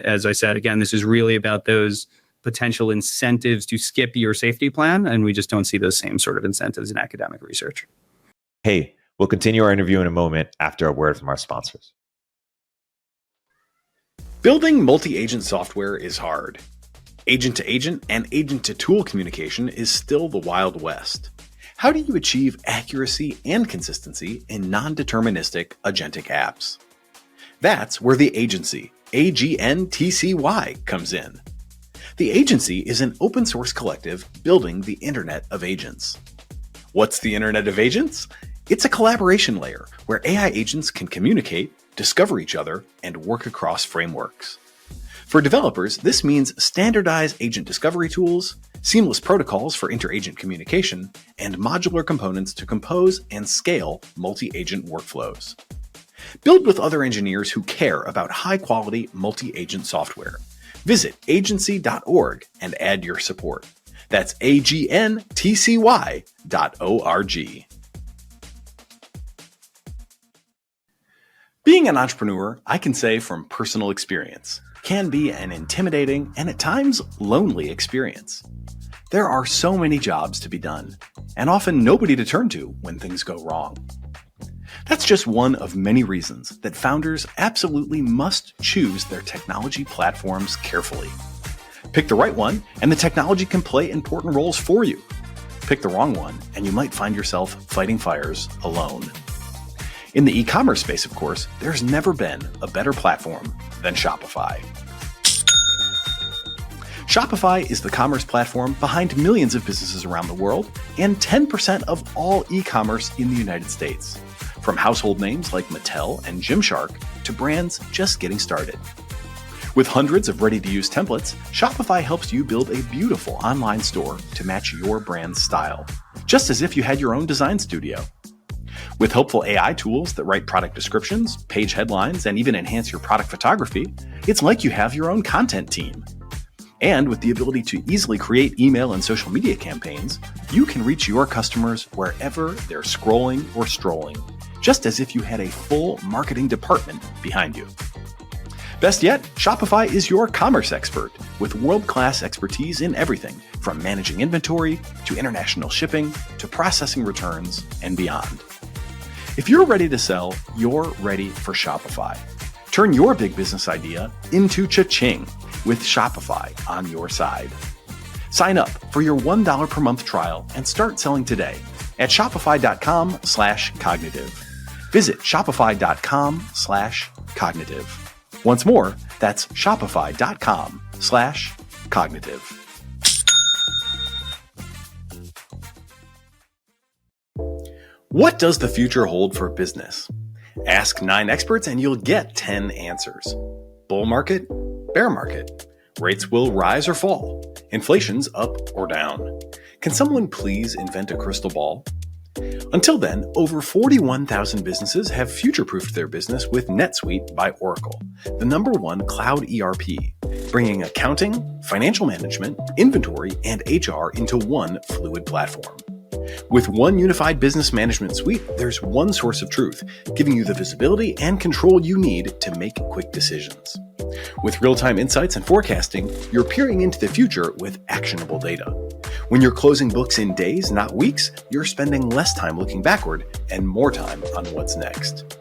As I said, again, this is really about those potential incentives to skip your safety plan. And we just don't see those same sort of incentives in academic research. Hey, we'll continue our interview in a moment after a word from our sponsors. Building multi-agent software is hard. Agent-to-agent and agent-to-tool communication is still the Wild West. How do you achieve accuracy and consistency in non-deterministic agentic apps? That's where the agency, AGNTCY, comes in. The agency is an open source collective building the Internet of Agents. What's the Internet of Agents? It's a collaboration layer where AI agents can communicate, discover each other, and work across frameworks. For developers, this means standardized agent discovery tools, seamless protocols for inter-agent communication, and modular components to compose and scale multi-agent workflows. Build with other engineers who care about high-quality multi-agent software. Visit agency.org and add your support. That's AGNTCY.org. Being an entrepreneur, I can say from personal experience, can be an intimidating and at times lonely experience. There are so many jobs to be done, and often nobody to turn to when things go wrong. That's just one of many reasons that founders absolutely must choose their technology platforms carefully. Pick the right one, and the technology can play important roles for you. Pick the wrong one, and you might find yourself fighting fires alone. In the e-commerce space, of course, there's never been a better platform than Shopify. Shopify is the commerce platform behind millions of businesses around the world and 10% of all e-commerce in the United States, from household names like Mattel and Gymshark to brands just getting started. With hundreds of ready-to-use templates, Shopify helps you build a beautiful online store to match your brand's style, just as if you had your own design studio. With helpful AI tools that write product descriptions, page headlines, and even enhance your product photography, it's like you have your own content team. And with the ability to easily create email and social media campaigns, you can reach your customers wherever they're scrolling or strolling, just as if you had a full marketing department behind you. Best yet, Shopify is your commerce expert with world-class expertise in everything from managing inventory to international shipping to processing returns and beyond. If you're ready to sell, you're ready for Shopify. Turn your big business idea into cha-ching with Shopify on your side. Sign up for your $1 per month trial and start selling today at shopify.com/cognitive. Visit shopify.com/cognitive. Once more, that's shopify.com/cognitive. What does the future hold for business? Ask 9 experts and you'll get 10 answers. Bull market, bear market. Rates will rise or fall. Inflation's up or down. Can someone please invent a crystal ball? Until then, over 41,000 businesses have future-proofed their business with NetSuite by Oracle, the #1 cloud ERP, bringing accounting, financial management, inventory, and HR into one fluid platform. With one unified business management suite, there's one source of truth, giving you the visibility and control you need to make quick decisions. With real-time insights and forecasting, you're peering into the future with actionable data. When you're closing books in days, not weeks, you're spending less time looking backward and more time on what's next.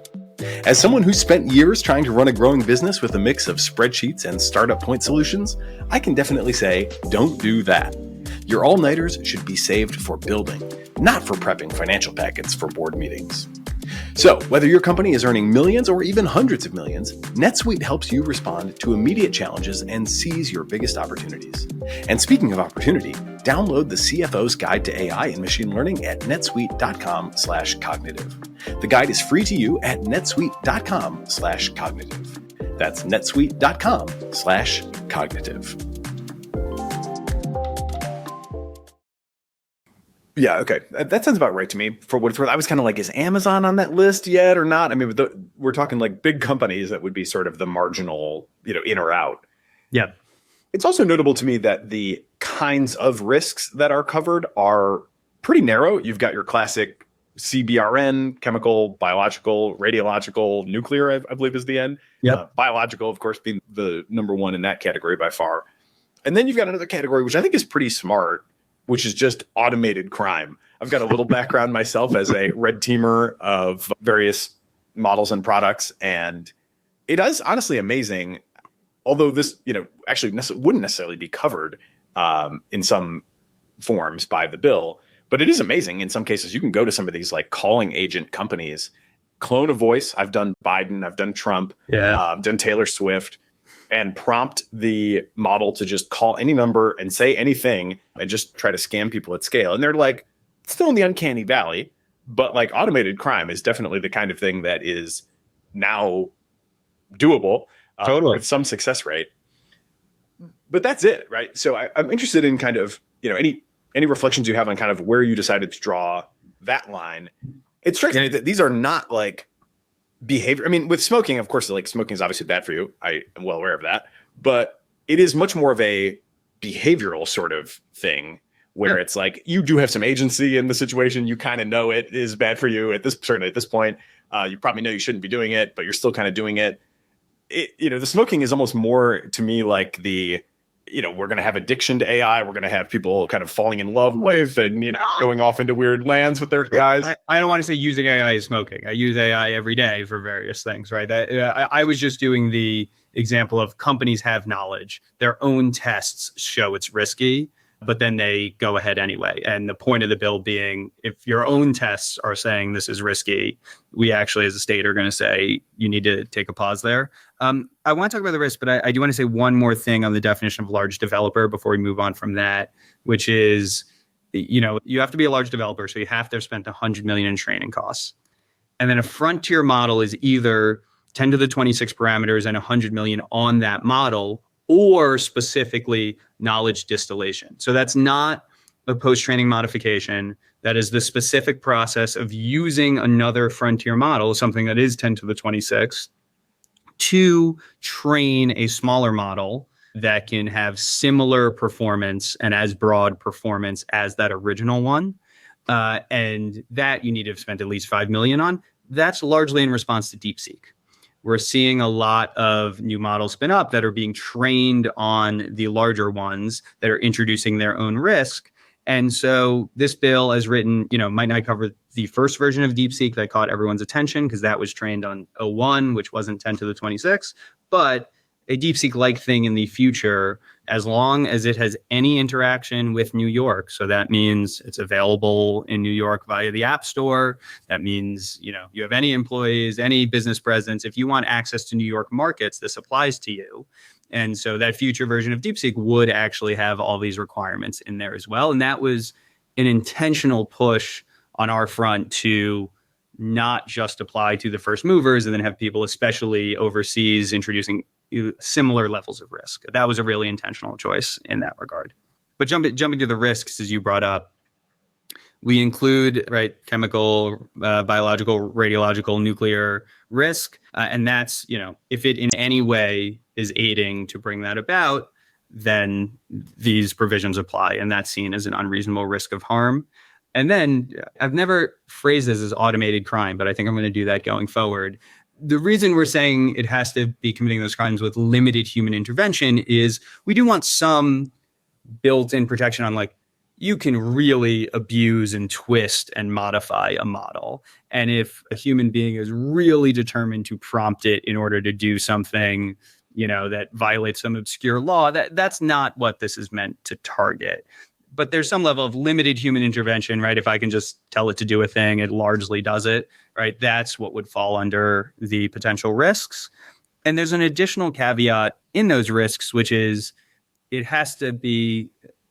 As someone who's spent years trying to run a growing business with a mix of spreadsheets and startup point solutions, I can definitely say, don't do that. Your all-nighters should be saved for building, not for prepping financial packets for board meetings. So, whether your company is earning millions or even hundreds of millions, NetSuite helps you respond to immediate challenges and seize your biggest opportunities. And speaking of opportunity, download the CFO's Guide to AI and Machine Learning at netsuite.com/cognitive. The guide is free to you at netsuite.com/cognitive. That's netsuite.com/cognitive. Yeah, okay. That sounds about right to me. For what it's worth, I was kind of like, is Amazon on that list yet or not? I mean, we're talking like big companies that would be sort of the marginal, in or out. Yeah. It's also notable to me that the kinds of risks that are covered are pretty narrow. You've got your classic CBRN, chemical, biological, radiological, nuclear, I believe is the end. Yep. Biological, of course, being the #1 in that category by far. And then you've got another category, which I think is pretty smart, which is just automated crime. I've got a little background myself as a red teamer of various models and products, and it is honestly amazing. Although this, actually wouldn't necessarily be covered in some forms by the bill, but it is amazing. In some cases, you can go to some of these like calling agent companies, clone a voice. I've done Biden, I've done Trump, I've done Taylor Swift, and prompt the model to just call any number and say anything and just try to scam people at scale. And they're like still in the uncanny valley, but like automated crime is definitely the kind of thing that is now doable Totally. with some success rate. But that's it, right? So I'm interested in kind of, any reflections you have on kind of where you decided to draw that line. It strikes me that these are not like behavior. I mean, with smoking, of course, like smoking is obviously bad for you. I am well aware of that, but it is much more of a behavioral sort of thing where it's like you do have some agency in the situation. You kind of know it is bad for you certainly at this point. You probably know you shouldn't be doing it, but you're still kind of doing it. The smoking is almost more to me like we're going to have addiction to AI. We're going to have people kind of falling in love with and, going off into weird lands with their guys. I don't want to say using AI is smoking. I use AI every day for various things, right? I was just doing the example of companies have knowledge. Their own tests show it's risky, but then they go ahead anyway. And the point of the bill being, if your own tests are saying this is risky, we actually as a state are going to say you need to take a pause there. I want to talk about the risk, but I do want to say one more thing on the definition of large developer before we move on from that, which is, you have to be a large developer, so you have to have spent $100 million in training costs. And then a frontier model is either 10 to the 26 parameters and 100 million on that model, or specifically knowledge distillation. So that's not a post-training modification. That is the specific process of using another frontier model, something that is 10 to the 26, to train a smaller model that can have similar performance and as broad performance as that original one. And that you need to have spent at least $5 million on. That's largely in response to DeepSeek. We're seeing a lot of new models spin up that are being trained on the larger ones that are introducing their own risk. And so this bill, as written, might not cover the first version of DeepSeek that caught everyone's attention because that was trained on O1, which wasn't 10 to the 26. But a DeepSeek-like thing in the future, as long as it has any interaction with New York. So that means it's available in New York via the App Store. That means, you have any employees, any business presence. If you want access to New York markets, this applies to you. And so that future version of DeepSeek would actually have all these requirements in there as well. And that was an intentional push on our front to not just apply to the first movers and then have people, especially overseas, introducing similar levels of risk. That was a really intentional choice in that regard. But jumping to the risks, as you brought up, we include chemical, biological, radiological, nuclear risk. And that's, if it in any way is aiding to bring that about, then these provisions apply. And that's seen as an unreasonable risk of harm. And then I've never phrased this as automated crime, but I think I'm going to do that going forward. The reason we're saying it has to be committing those crimes with limited human intervention is we do want some built-in protection on you can really abuse and twist and modify a model. And if a human being is really determined to prompt it in order to do something, that violates some obscure law, that's not what this is meant to target. But there's some level of limited human intervention, right? If I can just tell it to do a thing, it largely does it, right? That's what would fall under the potential risks. And there's an additional caveat in those risks, which is it has to be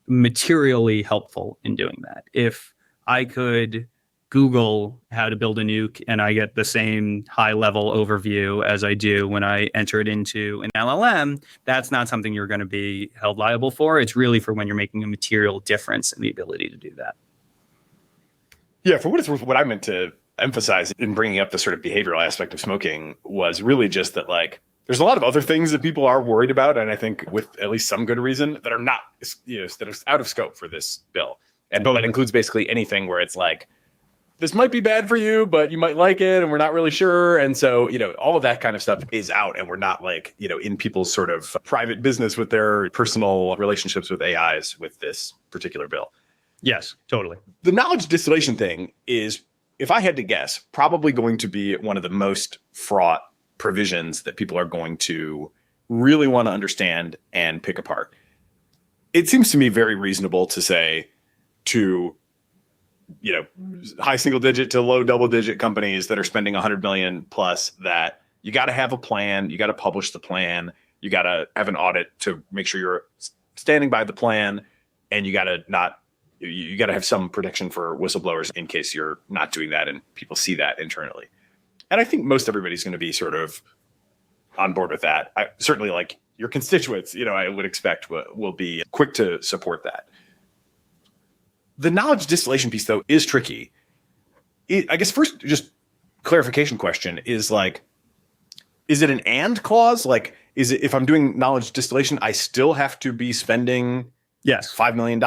materially helpful in doing that. If I could Google how to build a nuke and I get the same high level overview as I do when I enter it into an LLM, that's not something you're going to be held liable for. It's really for when you're making a material difference in the ability to do that. Yeah, for what it's worth, what I meant to emphasize in bringing up the sort of behavioral aspect of smoking was really just that there's a lot of other things that people are worried about, and I think with at least some good reason, that are not, that are out of scope for this bill. And that includes basically anything where it's this might be bad for you, but you might like it, and we're not really sure. And so, all of that kind of stuff is out, and we're not in people's sort of private business with their personal relationships with AIs with this particular bill. Yes, totally. The knowledge distillation thing is, if I had to guess, probably going to be one of the most fraught provisions that people are going to really want to understand and pick apart. It seems to me very reasonable to say to high single digit to low double digit companies that are spending 100 million plus that you got to have a plan, you got to publish the plan, you got to have an audit to make sure you're standing by the plan, and you got to have some protection for whistleblowers in case you're not doing that and people see that internally. And I think most everybody's going to be sort of on board with that. Certainly your constituents, I would expect will be quick to support that. The knowledge distillation piece, though, is tricky. I guess first, just clarification question is is it an and clause? Is it if I'm doing knowledge distillation, I still have to be spending yes $5 million?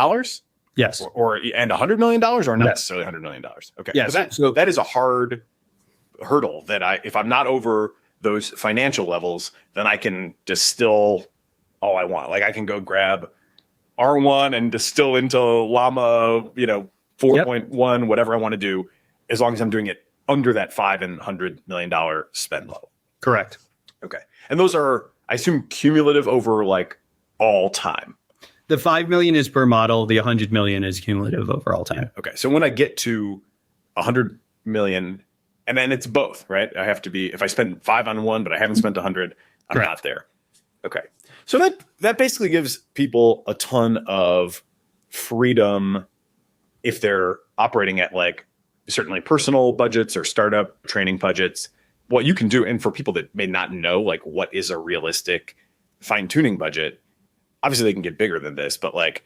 Yes. and $100 million or not necessarily $100 million. Okay. Yes. So that is a hard hurdle that if I'm not over those financial levels, then I can distill all I want. Like I can go grab R1 and distill into Llama, 4.1, whatever I want to do, as long as I'm doing it under that $5 and $100 million spend level. Correct. Okay. And those are, I assume, cumulative over like all time. The 5 million is per model. The 100 million is cumulative over all time. Okay. So when I get to 100 million, and then it's both, right? I have to be, if I spend 5 on one, but I haven't spent 100, I'm Correct. not there. Okay. So that basically gives people a ton of freedom if they're operating at like certainly personal budgets or startup training budgets. What you can do, and for people that may not know, like what is a realistic fine tuning budget, obviously they can get bigger than this, but like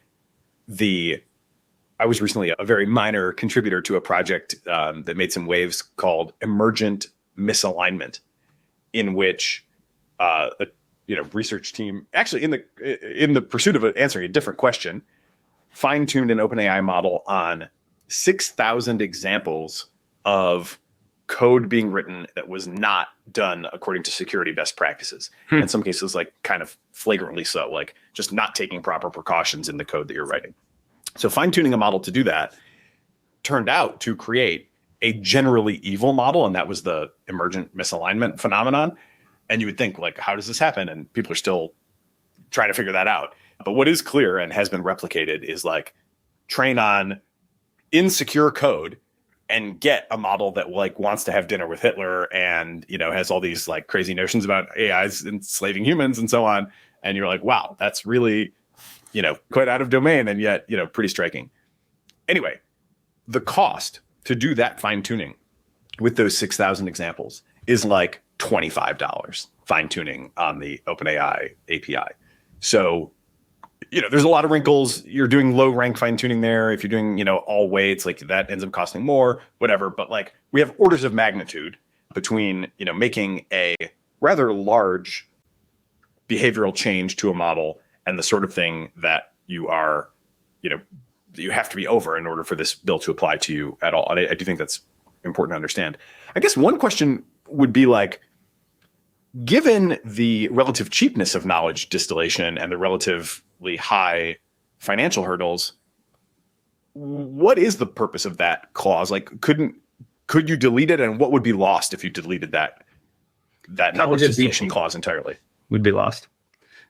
I was recently a very minor contributor to a project that made some waves called Emergent Misalignment, in which a research team actually in the pursuit of answering a different question, fine-tuned an OpenAI model on 6,000 examples of code being written that was not done according to security best practices. In some cases, like kind of flagrantly so, like just not taking proper precautions in the code that you're writing. So fine-tuning a model to do that turned out to create a generally evil model, and that was the emergent misalignment phenomenon. And you would think, like, how does this happen? And people are still trying to figure that out. But what is clear and has been replicated is like train on insecure code and get a model that like wants to have dinner with Hitler and, has all these like crazy notions about AIs enslaving humans and so on. And you're like, wow, that's really, quite out of domain and yet, pretty striking. Anyway, the cost to do that fine tuning with those 6,000 examples is like $25 fine tuning on the OpenAI API. So, there's a lot of wrinkles. You're doing low rank fine tuning there. If you're doing, all weights, like that ends up costing more, whatever. But like we have orders of magnitude between, making a rather large behavioral change to a model and the sort of thing that you are, you have to be over in order for this bill to apply to you at all. And I do think that's important to understand. I guess one question would be like, given the relative cheapness of knowledge distillation and the relatively high financial hurdles, what is the purpose of that clause? Like, could you delete it, and what would be lost if you deleted that knowledge distillation clause entirely? Would be lost.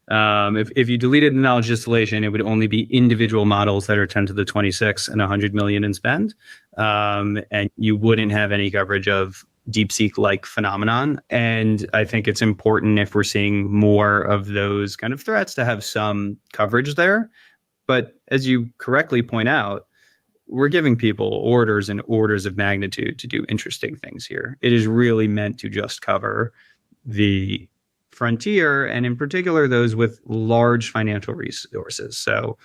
If you deleted the knowledge distillation, it would only be individual models that are 10 to the 26 and 100 million in spend, and you wouldn't have any coverage of DeepSeek-like phenomenon. And I think it's important, if we're seeing more of those kind of threats, to have some coverage there. But as you correctly point out, we're giving people orders and orders of magnitude to do interesting things here. It is really meant to just cover the frontier, and in particular, those with large financial resources. So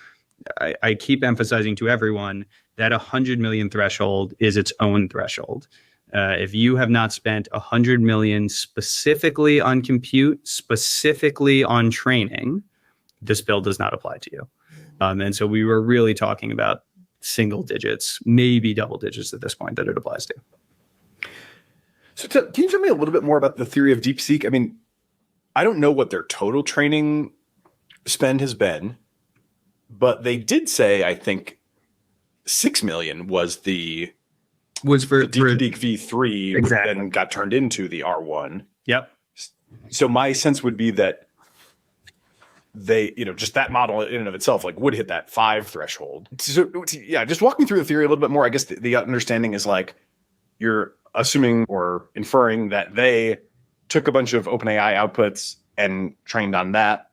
I keep emphasizing to everyone that 100 million threshold is its own threshold. If you have not spent 100 million specifically on compute, specifically on training, this bill does not apply to you. And so we were really talking about single digits, maybe double digits at this point that it applies to. So can you tell me a little bit more about the theory of DeepSeek? I mean, I don't know what their total training spend has been, but they did say, I think, 6 million was for DeepSeek V3, exactly. Then got turned into the R1. Yep. So my sense would be that they, just that model in and of itself, like would hit that 5 threshold. So yeah, just walk me through the theory a little bit more. I guess the understanding is like you're assuming or inferring that they took a bunch of OpenAI outputs and trained on that.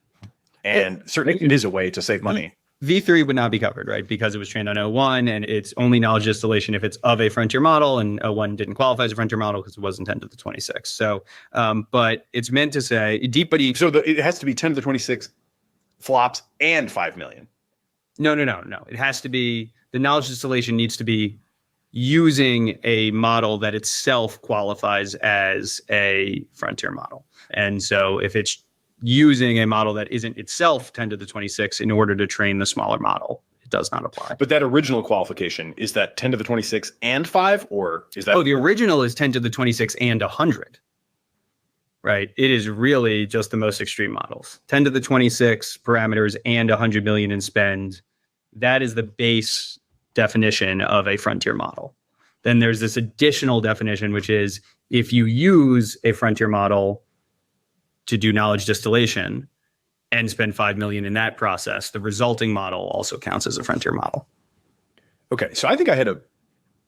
And certainly it is a way to save money. V3 would not be covered, right? Because it was trained on O1 and it's only knowledge distillation if it's of a frontier model, and O1 didn't qualify as a frontier model because it wasn't 10 to the 26. So, but it's meant to say So it has to be 10 to the 26 flops and 5 million. No. It has to be, the knowledge distillation needs to be using a model that itself qualifies as a frontier model. And so if it's using a model that isn't itself 10 to the 26 in order to train the smaller model, It does not apply. But that original qualification, is that 10 to the 26 and 5, or is that? Oh, the original is 10 to the 26 and 100. Right. It is really just the most extreme models. 10 to the 26 parameters and 100 million in spend. That is the base definition of a frontier model. Then there's this additional definition, which is if you use a frontier model to do knowledge distillation and spend 5 million in that process, the resulting model also counts as a frontier model. Okay. So I think I had a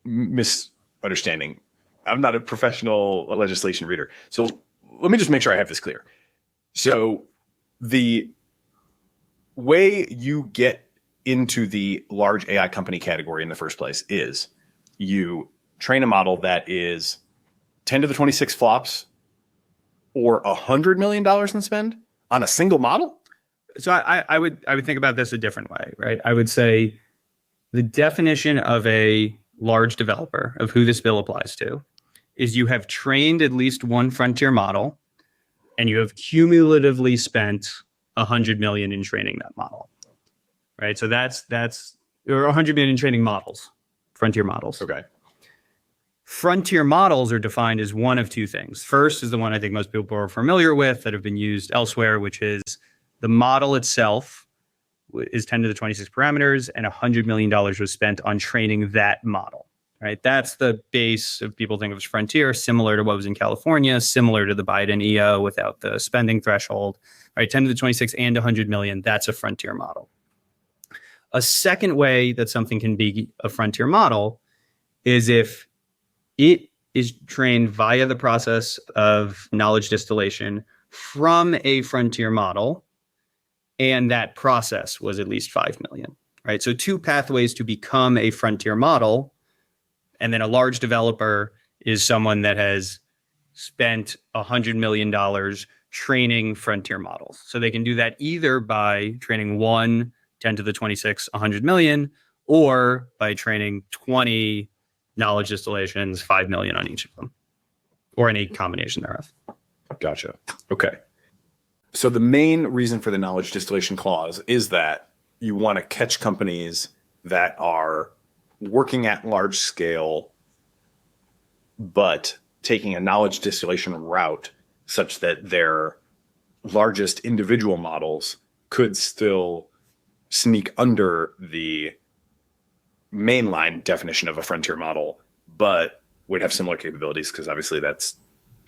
misunderstanding. I'm not a professional legislation reader. So let me just make sure I have this clear. So the way you get into the large AI company category in the first place is you train a model that is 10 to the 26 flops or $100 million in spend on a single model? So I would think about this a different way, right? I would say the definition of a large developer, of who this bill applies to, is you have trained at least one frontier model and you have cumulatively spent 100 million in training that model, right? So that's or 100 million in training models, frontier models. Okay. Frontier models are defined as one of two things. First is the one I think most people are familiar with that have been used elsewhere, which is the model itself is 10 to the 26 parameters and $100 million was spent on training that model, right? That's the base of people think of as frontier, similar to what was in California, similar to the Biden EO without the spending threshold, right? 10 to the 26 and 100 million, that's a frontier model. A second way that something can be a frontier model is if it is trained via the process of knowledge distillation from a frontier model, and that process was at least 5 million, right? So two pathways to become a frontier model, and then a large developer is someone that has spent $100 million training frontier models. So they can do that either by training one 10 to the 26, 100 million, or by training 20 knowledge distillations, 5 million on each of them, or any combination thereof. Gotcha. Okay. So the main reason for the knowledge distillation clause is that you want to catch companies that are working at large scale, but taking a knowledge distillation route such that their largest individual models could still sneak under the mainline definition of a frontier model, but would have similar capabilities because obviously that's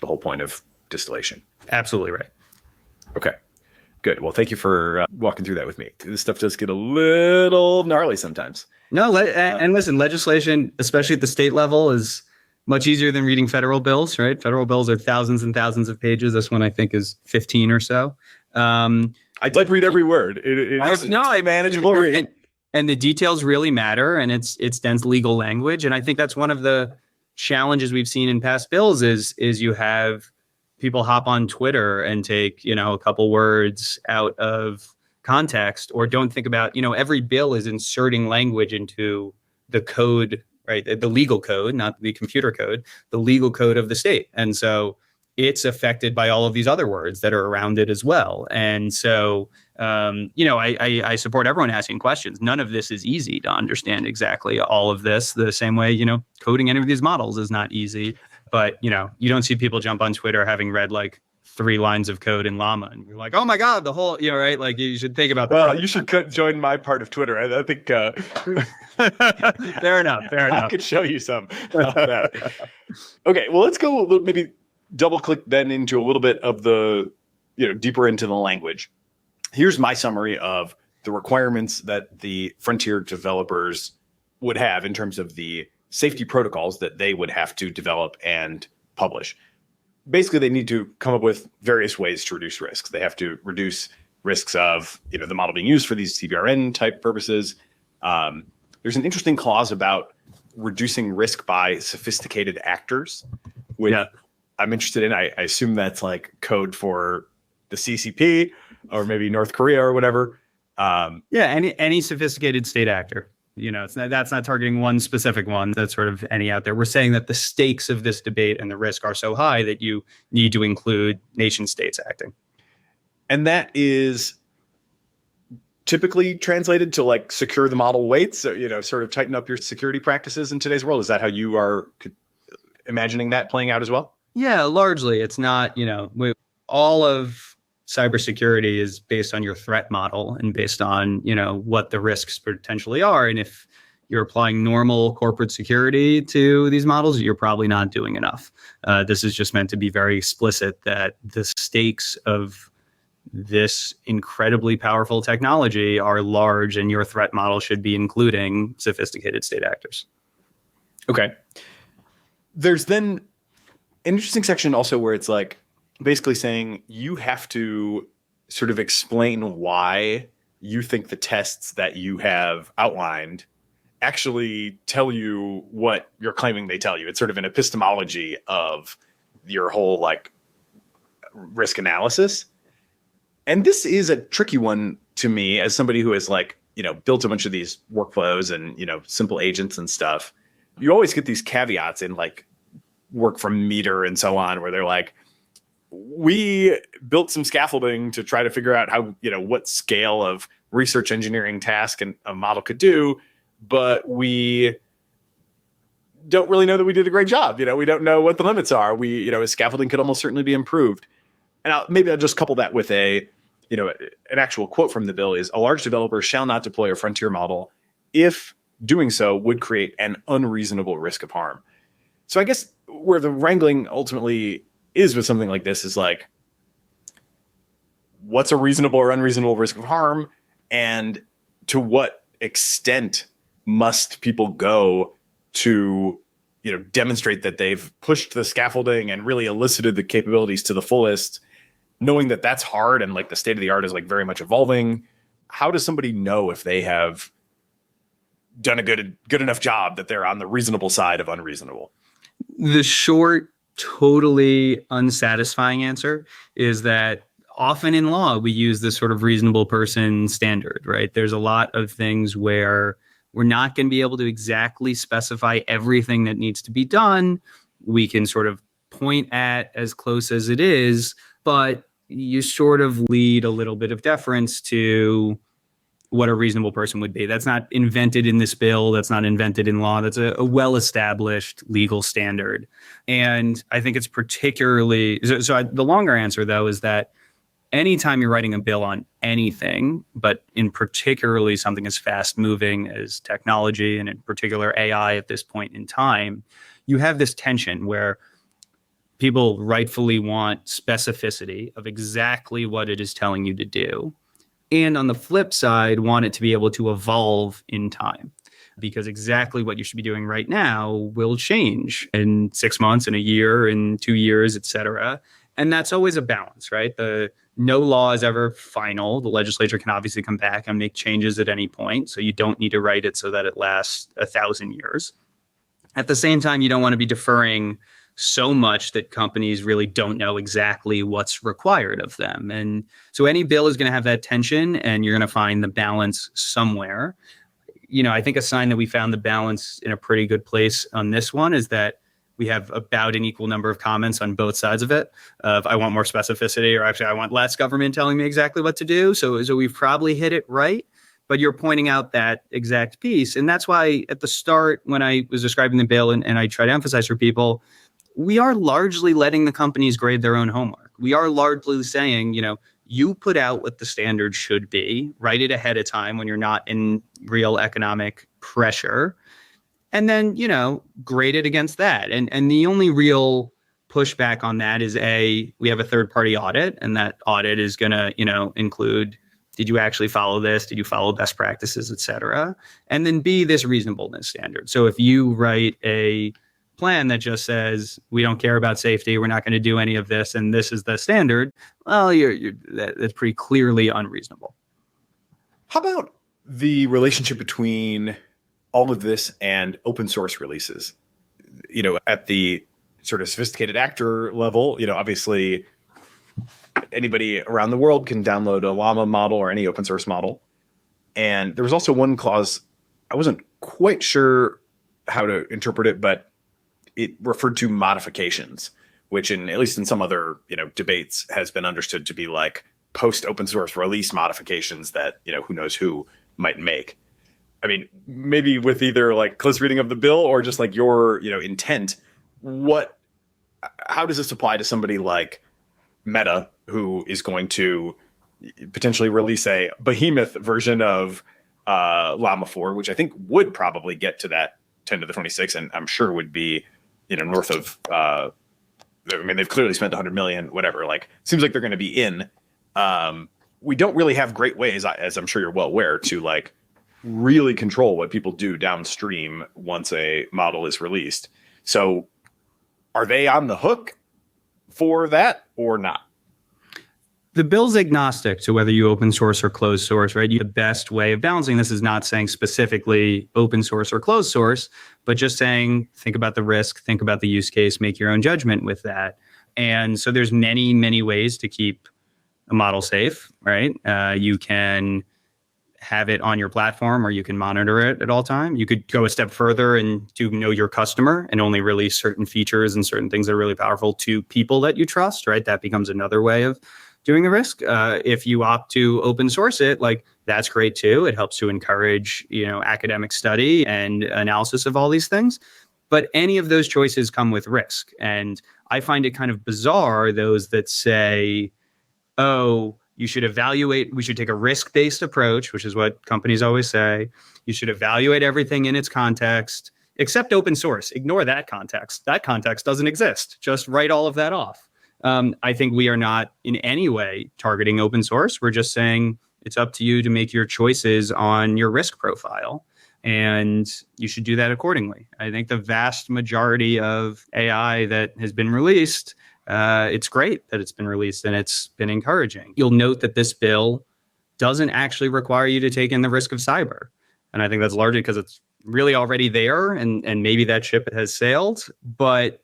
the whole point of distillation. Absolutely right. Okay, good. Well, thank you for walking through that with me. This stuff does get a little gnarly sometimes. No, and listen, legislation, especially at the state level, is much easier than reading federal bills, right? Federal bills are thousands and thousands of pages. This one, I think, is 15 or so. I did read every word. It's a manageable read. And the details really matter, and it's dense legal language. And I think that's one of the challenges we've seen in past bills is you have people hop on Twitter and take, a couple words out of context, or don't think about, every bill is inserting language into the code, right? The legal code, not the computer code, the legal code of the state. And so it's affected by all of these other words that are around it as well. And so, I support everyone asking questions. None of this is easy to understand exactly all of this the same way, coding any of these models is not easy. But, you don't see people jump on Twitter having read like 3 lines of code in Llama and you're like, oh my God, the whole, right? Like you should think about that. Well, you should join my part of Twitter. I think fair enough. I could show you some of that. Okay, well, let's go maybe double click then into a little bit of the, deeper into the language. Here's my summary of the requirements that the frontier developers would have in terms of the safety protocols that they would have to develop and publish. Basically, they need to come up with various ways to reduce risks. They have to reduce risks of, the model being used for these CBRN type purposes. There's an interesting clause about reducing risk by sophisticated actors, which I'm interested in. I assume that's like code for the CCP or maybe North Korea or whatever. Any sophisticated state actor. That's not targeting one specific one. That's sort of any out there. We're saying that the stakes of this debate and the risk are so high that you need to include nation states acting. And that is typically translated to like secure the model weights, so, sort of tighten up your security practices in today's world? Is that how you are imagining that playing out as well? Yeah, largely. It's not, all of cybersecurity is based on your threat model and based on, what the risks potentially are. And if you're applying normal corporate security to these models, you're probably not doing enough. This is just meant to be very explicit that the stakes of this incredibly powerful technology are large, and your threat model should be including sophisticated state actors. Okay. There's then an interesting section also where it's like basically saying you have to sort of explain why you think the tests that you have outlined actually tell you what you're claiming they tell you. It's sort of an epistemology of your whole like risk analysis. And this is a tricky one to me as somebody who has like, built a bunch of these workflows and, simple agents and stuff. You always get these caveats in like work from Meter and so on, where they're like, we built some scaffolding to try to figure out how, what scale of research engineering task and a model could do, but we don't really know that we did a great job. We don't know what the limits are. Scaffolding could almost certainly be improved. And I'll just couple that with an actual quote from the bill is, a large developer shall not deploy a frontier model if doing so would create an unreasonable risk of harm. So I guess where the wrangling ultimately is with something like this is like, what's a reasonable or unreasonable risk of harm? And to what extent must people go to, demonstrate that they've pushed the scaffolding and really elicited the capabilities to the fullest, knowing that that's hard and like the state of the art is like very much evolving? How does somebody know if they have done a good enough job that they're on the reasonable side of unreasonable? The short, totally unsatisfying answer is that often in law, we use this sort of reasonable person standard, right? There's a lot of things where we're not going to be able to exactly specify everything that needs to be done. We can sort of point at as close as it is, but you sort of lead a little bit of deference to what a reasonable person would be. That's not invented in this bill. That's not invented in law. That's a well-established legal standard. And I think it's particularly, the longer answer though is that anytime you're writing a bill on anything, but in particularly something as fast moving as technology and in particular AI at this point in time, you have this tension where people rightfully want specificity of exactly what it is telling you to do. And on the flip side, want it to be able to evolve in time, because exactly what you should be doing right now will change in 6 months, in a year, in 2 years, et cetera. And that's always a balance, right? No law is ever final. The legislature can obviously come back and make changes at any point. So you don't need to write it so that it lasts 1,000 years. At the same time, you don't want to be deferring so much that companies really don't know exactly what's required of them. And so any bill is going to have that tension, and you're going to find the balance somewhere. I think a sign that we found the balance in a pretty good place on this one is that we have about an equal number of comments on both sides of it. Of I want more specificity, or actually I want less government telling me exactly what to do. So we've probably hit it right. But you're pointing out that exact piece. And that's why at the start, when I was describing the bill and I try to emphasize for people, we are largely letting the companies grade their own homework. We are largely saying, you put out what the standard should be, write it ahead of time when you're not in real economic pressure, and then, grade it against that. And the only real pushback on that is we have a third-party audit, and that audit is going to, include, did you actually follow this? Did you follow best practices, et cetera? And then B, this reasonableness standard. So if you write a plan that just says, we don't care about safety, we're not going to do any of this, and this is the standard, well, that's pretty clearly unreasonable. How about the relationship between all of this and open source releases? At the sort of sophisticated actor level, obviously anybody around the world can download a llama model or any open source model. And there was also one clause, I wasn't quite sure how to interpret it, but it referred to modifications, which at least in some other, debates has been understood to be like post open source release modifications that, who knows who might make. I mean, maybe with either like close reading of the bill or just like your, intent, how does this apply to somebody like Meta, who is going to potentially release a behemoth version of Llama 4, which I think would probably get to that 10 to the 26, and I'm sure would be, north of, they've clearly spent 100 million, whatever. Like, seems like they're going to be in. We don't really have great ways, as I'm sure you're well aware, to like really control what people do downstream once a model is released. So are they on the hook for that or not? The bill's agnostic to whether you open source or closed source, right? The best way of balancing this is not saying specifically open source or closed source, but just saying, think about the risk, think about the use case, make your own judgment with that. And so there's many, many ways to keep a model safe, right? You can have it on your platform, or you can monitor it at all time. You could go a step further and to know your customer and only release certain features and certain things that are really powerful to people that you trust, right? That becomes another way of doing the risk. If you opt to open source it, like that's great too. It helps to encourage, academic study and analysis of all these things. But any of those choices come with risk. And I find it kind of bizarre, those that say, oh, we should take a risk-based approach, which is what companies always say. You should evaluate everything in its context, except open source. Ignore that context. That context doesn't exist. Just write all of that off. I think we are not in any way targeting open source. We're just saying it's up to you to make your choices on your risk profile, and you should do that accordingly. I think the vast majority of AI that has been released, it's great that it's been released and it's been encouraging. You'll note that this bill doesn't actually require you to take in the risk of cyber. And I think that's largely because it's really already there and maybe that ship has sailed, but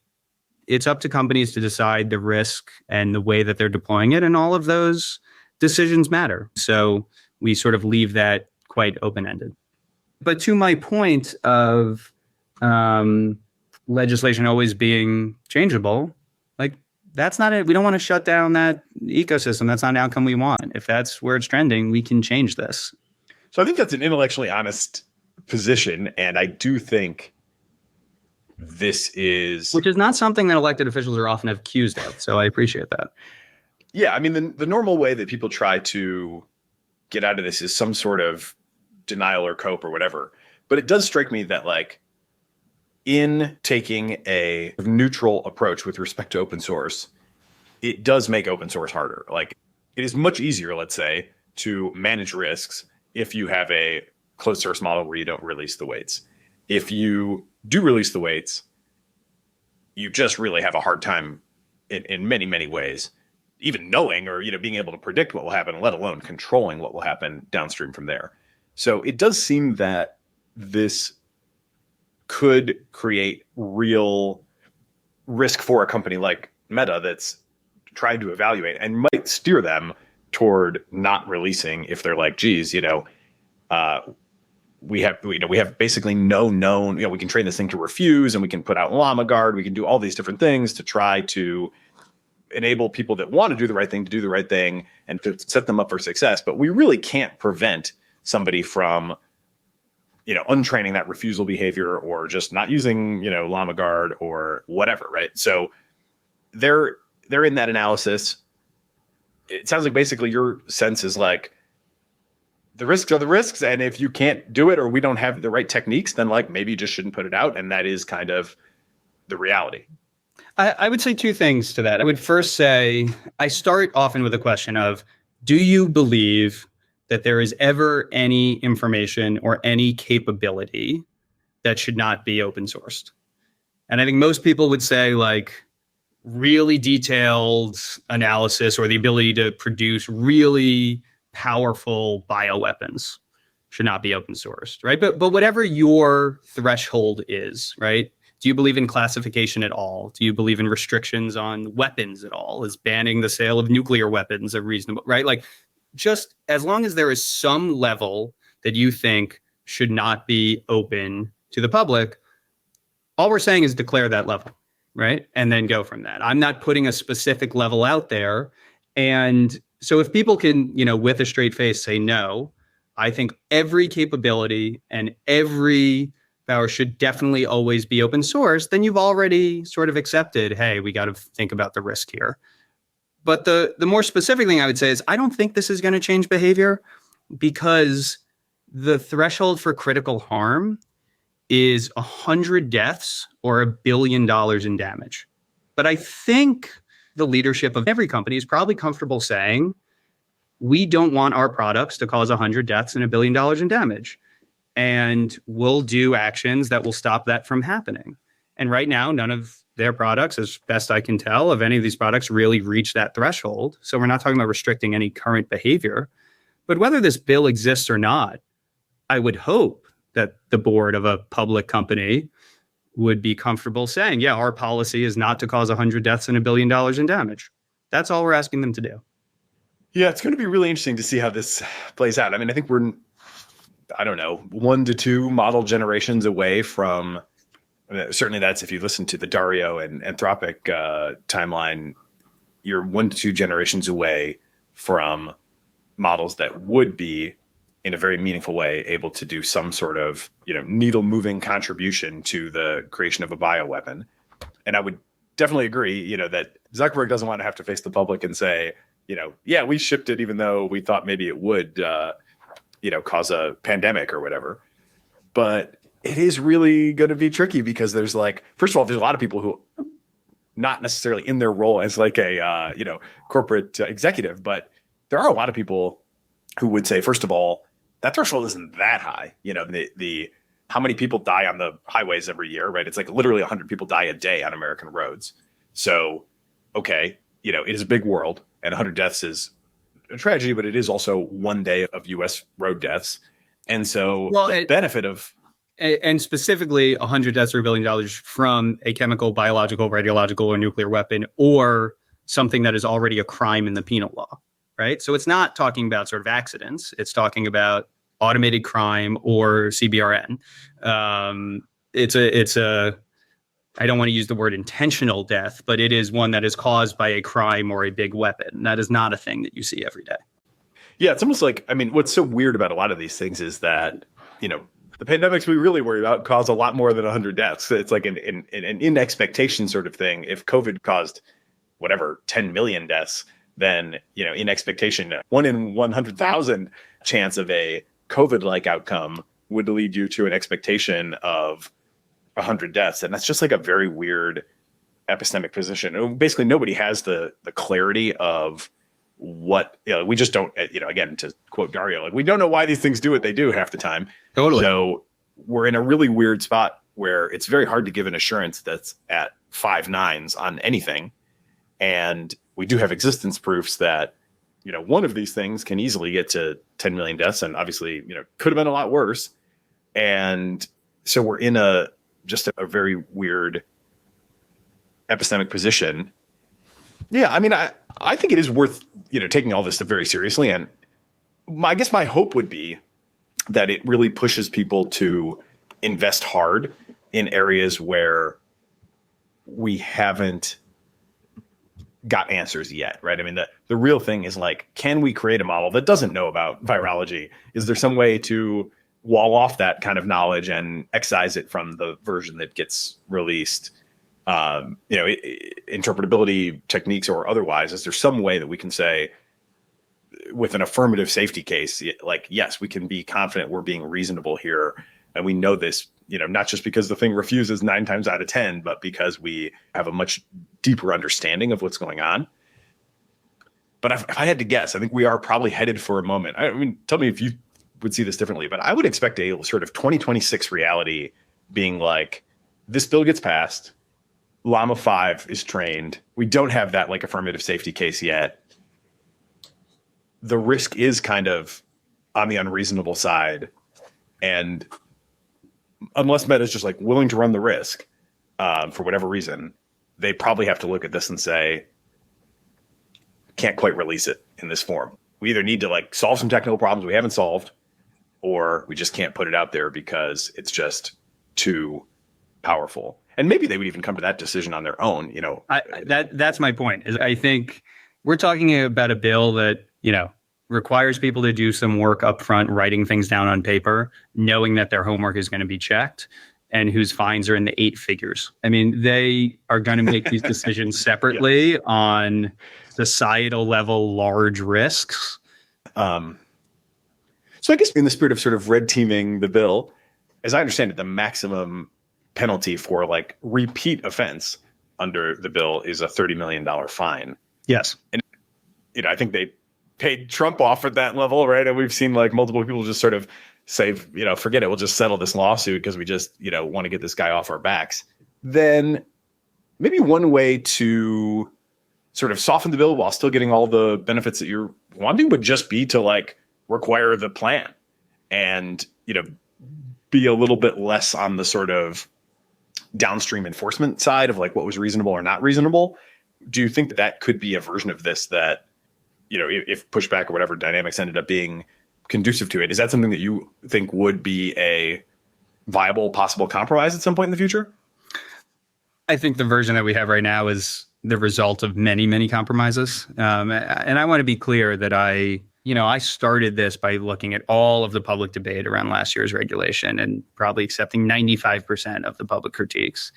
it's up to companies to decide the risk and the way that they're deploying it, and all of those decisions matter. So we sort of leave that quite open-ended. But to my point of legislation always being changeable, like that's not it. We don't want to shut down that ecosystem. That's not an outcome we want. If that's where it's trending, we can change this. So I think that's an intellectually honest position, and I do think this is... Which is not something that elected officials are often accused of, so I appreciate that. Yeah, I mean, the normal way that people try to get out of this is some sort of denial or cope or whatever. But it does strike me that, like, in taking a neutral approach with respect to open source, it does make open source harder. Like, it is much easier, let's say, to manage risks if you have a closed source model where you don't release the weights. If you do release the weights, you just really have a hard time in many, many ways, even knowing or being able to predict what will happen, let alone controlling what will happen downstream from there. So it does seem that this could create real risk for a company like Meta that's trying to evaluate and might steer them toward not releasing if they're like, geez, we have basically no known, we can train this thing to refuse, and we can put out Llama Guard. We can do all these different things to try to enable people that want to do the right thing to do the right thing and to set them up for success. But we really can't prevent somebody from, untraining that refusal behavior or just not using, Llama Guard or whatever. Right. So they're in that analysis. It sounds like basically your sense is like, the risks are the risks, and if you can't do it or we don't have the right techniques, then like maybe you just shouldn't put it out, and that is kind of the reality. I would say two things to that. I would first say, I start often with a question of, do you believe that there is ever any information or any capability that should not be open sourced? And I think most people would say like really detailed analysis or the ability to produce really powerful bioweapons should not be open sourced, right? But whatever your threshold is, right? Do you believe in classification at all? Do you believe in restrictions on weapons at all? Is banning the sale of nuclear weapons a reasonable, right? Like, just as long as there is some level that you think should not be open to the public, all we're saying is declare that level, right? And then go from that. I'm not putting a specific level out there. And So if people can, with a straight face say no, I think every capability and every power should definitely always be open source, then you've already sort of accepted, hey, we got to think about the risk here. But the more specific thing I would say is I don't think this is going to change behavior, because the threshold for critical harm is 100 deaths or $1 billion in damage. But I think the leadership of every company is probably comfortable saying, we don't want our products to cause 100 deaths and $1 billion in damage. And we'll do actions that will stop that from happening. And right now, none of their products, as best I can tell, of any of these products really reach that threshold. So we're not talking about restricting any current behavior. But whether this bill exists or not, I would hope that the board of a public company would be comfortable saying, yeah, our policy is not to cause 100 deaths and $1 billion in damage. That's all we're asking them to do. Yeah, it's going to be really interesting to see how this plays out. I mean, I think we're, 1 to 2 model generations away from, certainly that's if you listen to the Dario and Anthropic timeline, you're 1 to 2 generations away from models that would be, in a very meaningful way, able to do some sort of, needle moving contribution to the creation of a bioweapon. And I would definitely agree, that Zuckerberg doesn't want to have to face the public and say, yeah, we shipped it even though we thought maybe it would, cause a pandemic or whatever. But it is really going to be tricky because there's first of all, there's a lot of people who not necessarily in their role as a, corporate executive, but there are a lot of people who would say, first of all, that threshold isn't that high. The how many people die on the highways every year, right? It's literally 100 people die a day on American roads. So, okay, it is a big world, and 100 deaths is a tragedy, but it is also 1 day of U.S. road deaths. And so the benefit of... And specifically 100 deaths or $1 billion from a chemical, biological, radiological, or nuclear weapon, or something that is already a crime in the penal law, right? So it's not talking about sort of accidents. It's talking about automated crime or CBRN. It's a I don't want to use the word intentional death, but it is one that is caused by a crime or a big weapon. That is not a thing that you see every day. Yeah, it's almost what's so weird about a lot of these things is that, the pandemics we really worry about cause a lot more than 100 deaths. It's like an in expectation sort of thing. If COVID caused 10 million deaths, then, in expectation, 1 in 100,000 chance of a COVID-like outcome would lead you to an expectation of 100 deaths. And that's just a very weird epistemic position. Basically, nobody has the clarity of what, we just don't, again, to quote Dario, we don't know why these things do what they do half the time. Totally. So we're in a really weird spot where it's very hard to give an assurance that's at 5 nines on anything. And we do have existence proofs that, one of these things can easily get to 10 million deaths, and obviously, could have been a lot worse. And so we're in a very weird epistemic position. Yeah, I think it is worth, taking all this stuff very seriously. And I guess my hope would be that it really pushes people to invest hard in areas where we haven't got answers yet, right? The real thing is can we create a model that doesn't know about virology? Is there some way to wall off that kind of knowledge and excise it from the version that gets released? Interpretability techniques or otherwise, is there some way that we can say with an affirmative safety case, yes, we can be confident we're being reasonable here. And we know this, not just because the thing refuses 9 times out of 10, but because we have a much deeper understanding of what's going on. But if I had to guess, I think we are probably headed for a moment. Tell me if you would see this differently, but I would expect a sort of 2026 reality being this bill gets passed, Llama 5 is trained. We don't have that affirmative safety case yet. The risk is kind of on the unreasonable side. And unless Meta is just willing to run the risk for whatever reason, they probably have to look at this and say, can't quite release it in this form. We either need to solve some technical problems we haven't solved, or we just can't put it out there because it's just too powerful. And maybe they would even come to that decision on their own, That's my point. Is I think we're talking about a bill that requires people to do some work up front, writing things down on paper, knowing that their homework is going to be checked, and whose fines are in the 8 figures. I mean, they are going to make these decisions separately on societal level large risks. So I guess in the spirit of sort of red teaming the bill, as I understand it, the maximum penalty for like repeat offense under the bill is a $30 million fine. Yes. And, I think they paid Trump off at that level, right? And we've seen like multiple people just sort of say, forget it, we'll just settle this lawsuit because we just, want to get this guy off our backs. Then maybe one way to sort of soften the bill while still getting all the benefits that you're wanting would just be to like require the plan and, be a little bit less on the sort of downstream enforcement side of like what was reasonable or not reasonable. Do you think that could be a version of this that, if pushback or whatever dynamics ended up being conducive to it, is that something that you think would be a viable possible compromise at some point in the future? I think the version that we have right now is the result of many, many compromises. And I want to be clear that I started this by looking at all of the public debate around last year's regulation and probably accepting 95% of the public critiques.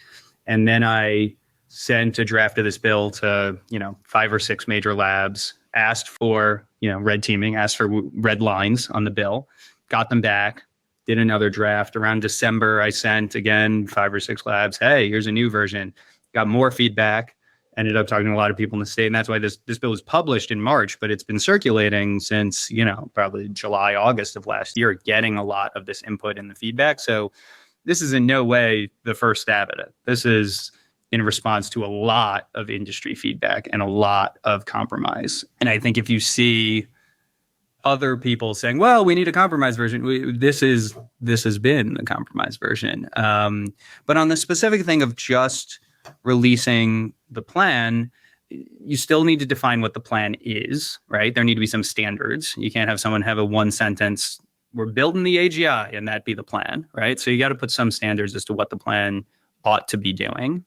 And then I sent a draft of this bill to, 5 or 6 major labs, asked for, red teaming, asked for red lines on the bill, got them back, did another draft. Around December, I sent, again, 5 or 6 labs, hey, here's a new version. Got more feedback, ended up talking to a lot of people in the state. And that's why this bill was published in March, but it's been circulating since, probably July, August of last year, getting a lot of this input and the feedback. So this is in no way the first stab at it. This is in response to a lot of industry feedback and a lot of compromise. And I think if you see other people saying, well, we need a compromise version, this has been the compromise version. But on the specific thing of just releasing the plan, you still need to define what the plan is, right? There need to be some standards. You can't have someone have a one sentence, we're building the AGI, and that be the plan, right? So you got to put some standards as to what the plan ought to be doing.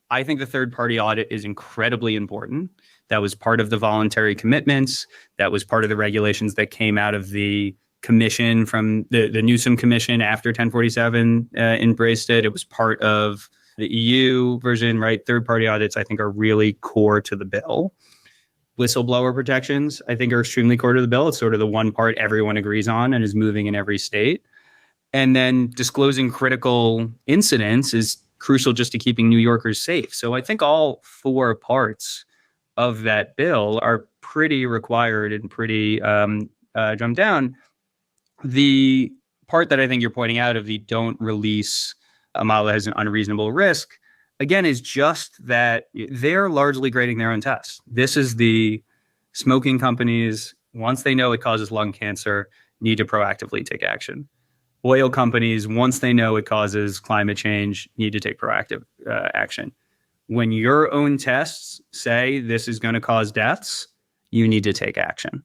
I think the third-party audit is incredibly important. That was part of the voluntary commitments. That was part of the regulations that came out of the commission from the Newsom Commission after 1047 embraced it. It was part of the EU version, right? Third-party audits, I think, are really core to the bill. Whistleblower protections, I think, are extremely core to the bill. It's sort of the one part everyone agrees on and is moving in every state. And then disclosing critical incidents is crucial just to keeping New Yorkers safe. So I think all 4 parts of that bill are pretty required and pretty drummed down. The part that I think you're pointing out of the don't release a model that has an unreasonable risk, again, is just that they're largely grading their own tests. This is the smoking companies, once they know it causes lung cancer, need to proactively take action. Oil companies, once they know it causes climate change, need to take proactive action. When your own tests say this is going to cause deaths, you need to take action.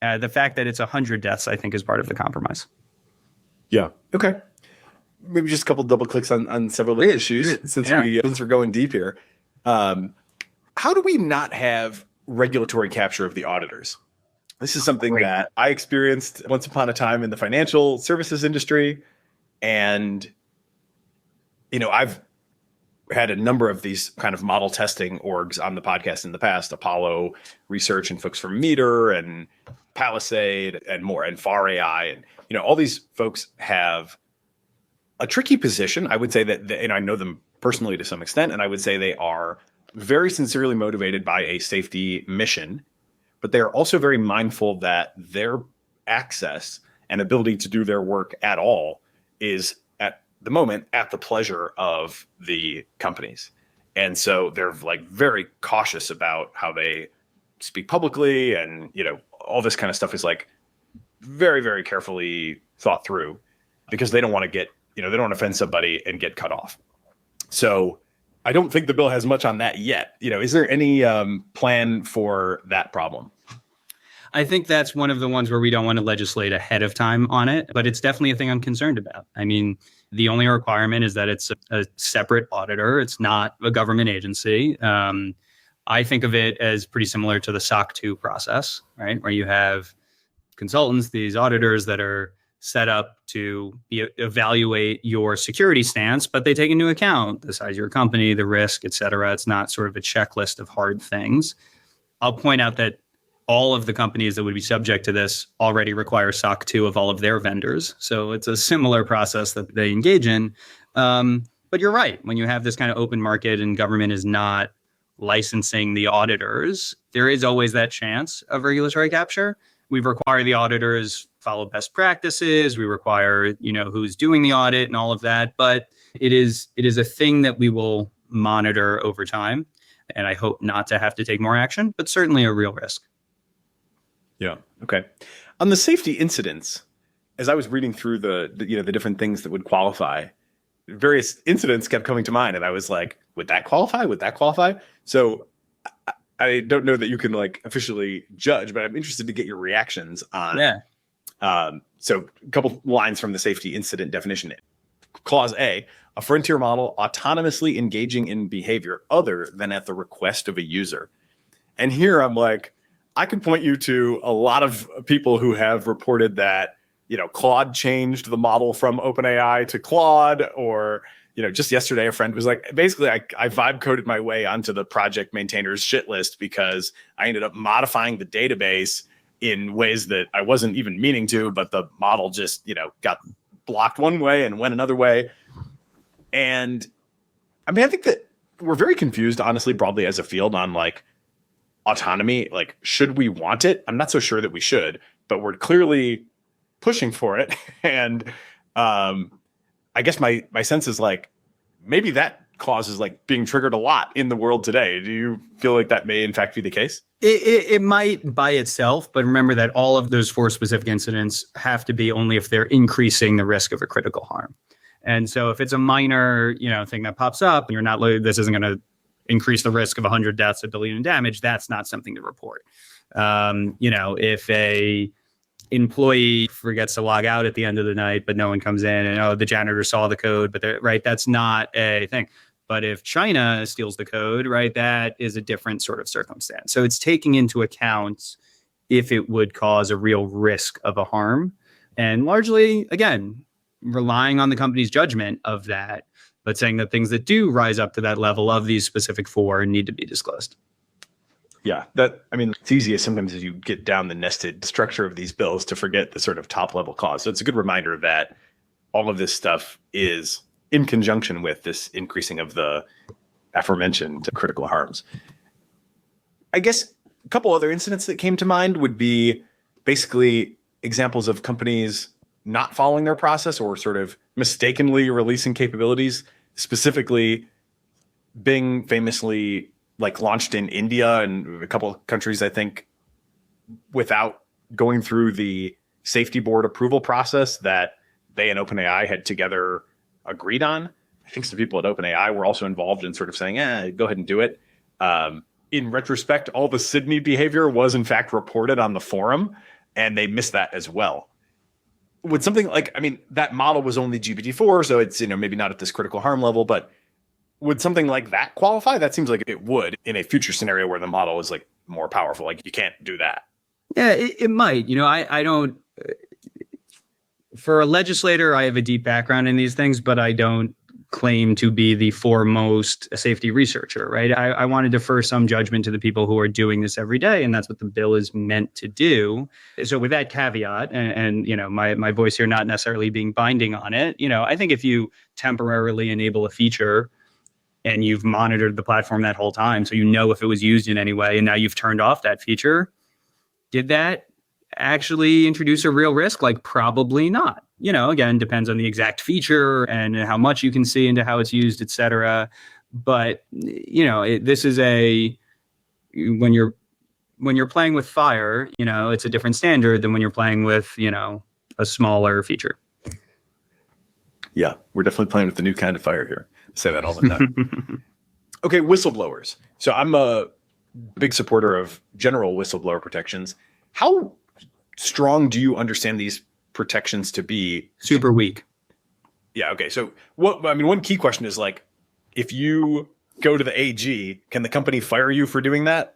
The fact that it's 100 deaths, I think, is part of the compromise. Yeah. Okay. Maybe just a couple double clicks on several issues since we're going deep here. How do we not have regulatory capture of the auditors? This is something that I experienced once upon a time in the financial services industry. And, I've had a number of these kind of model testing orgs on the podcast in the past, Apollo Research and folks from Meter and Palisade and more, and FAR AI. And, all these folks have a tricky position. I would say that, and I know them personally to some extent, and I would say they are very sincerely motivated by a safety mission, but they are also very mindful that their access and ability to do their work at all is at the moment at the pleasure of the companies. And so they're like very cautious about how they speak publicly, and, all this kind of stuff is like very, very carefully thought through because they don't want to get, they don't want to offend somebody and get cut off. So I don't think the bill has much on that yet. Is there any plan for that problem? I think that's one of the ones where we don't want to legislate ahead of time on it, but it's definitely a thing I'm concerned about. I mean, the only requirement is that it's a separate auditor. It's not a government agency. I think of it as pretty similar to the SOC 2 process, right? Where you have consultants, these auditors that are set up to evaluate your security stance, but they take into account the size of your company, the risk, et cetera. It's not sort of a checklist of hard things. I'll point out that all of the companies that would be subject to this already require SOC 2 of all of their vendors. So it's a similar process that they engage in. But you're right. When you have this kind of open market and government is not licensing the auditors, there is always that chance of regulatory capture. We require the auditors follow best practices. We require, who's doing the audit and all of that. But it is a thing that we will monitor over time. And I hope not to have to take more action, but certainly a real risk. Yeah. Okay. On the safety incidents, as I was reading through the different things that would qualify, various incidents kept coming to mind, and I was like, would that qualify? Would that qualify? So I don't know that you can officially judge, but I'm interested to get your reactions on. Yeah. So a couple lines from the safety incident definition. Clause A, a frontier model autonomously engaging in behavior other than at the request of a user. And here I'm like, I could point you to a lot of people who have reported that, Claude changed the model from OpenAI to Claude, or, just yesterday, a friend was like, basically, I vibe coded my way onto the project maintainer's shit list because I ended up modifying the database in ways that I wasn't even meaning to, but the model just, got blocked one way and went another way. And I mean, I think that we're very confused, honestly, broadly as a field on autonomy. Should we want it? I'm not so sure that we should, but we're clearly pushing for it. And I guess my sense is maybe that clause is being triggered a lot in the world today. Do you feel like that may in fact be the case? It might by itself, but remember that all of those 4 specific incidents have to be only if they're increasing the risk of a critical harm. And so if it's a minor, thing that pops up and you're not, this isn't going to increase the risk of 100 deaths, $1 billion in damage, that's not something to report. If a employee forgets to log out at the end of the night, but no one comes in and, the janitor saw the code, but right, that's not a thing. But if China steals the code, right, that is a different sort of circumstance. So it's taking into account if it would cause a real risk of a harm. And largely, again, relying on the company's judgment of that, but saying that things that do rise up to that level of these specific 4 need to be disclosed. Yeah, it's easiest sometimes as you get down the nested structure of these bills to forget the sort of top level clause. So it's a good reminder that all of this stuff is in conjunction with this increasing of the aforementioned critical harms. I guess a couple other incidents that came to mind would be basically examples of companies not following their process or sort of mistakenly releasing capabilities. Specifically, Bing famously launched in India and a couple of countries, I think, without going through the safety board approval process that they and OpenAI had together agreed on. I think some people at OpenAI were also involved in sort of saying, go ahead and do it. In retrospect, all the Sydney behavior was in fact reported on the forum, and they missed that as well. Would something that model was only GPT-4, so it's, maybe not at this critical harm level, but would something like that qualify? That seems like it would in a future scenario where the model is more powerful. You can't do that. Yeah, it might. I don't. For a legislator, I have a deep background in these things, but I don't claim to be the foremost safety researcher, right? I want to defer some judgment to the people who are doing this every day, and that's what the bill is meant to do. So with that caveat, and my voice here not necessarily being binding on it, I think if you temporarily enable a feature and you've monitored the platform that whole time, so if it was used in any way, and now you've turned off that feature, did that actually introduce a real risk? Probably not. Again, depends on the exact feature and how much you can see into how it's used, et cetera. But, this is when you're playing with fire, it's a different standard than when you're playing with, a smaller feature. Yeah, we're definitely playing with the new kind of fire here. I say that all the time. Okay, whistleblowers. So I'm a big supporter of general whistleblower protections. How strong do you understand these protections to be? Super weak. Yeah. Okay. So one key question is if you go to the AG, can the company fire you for doing that?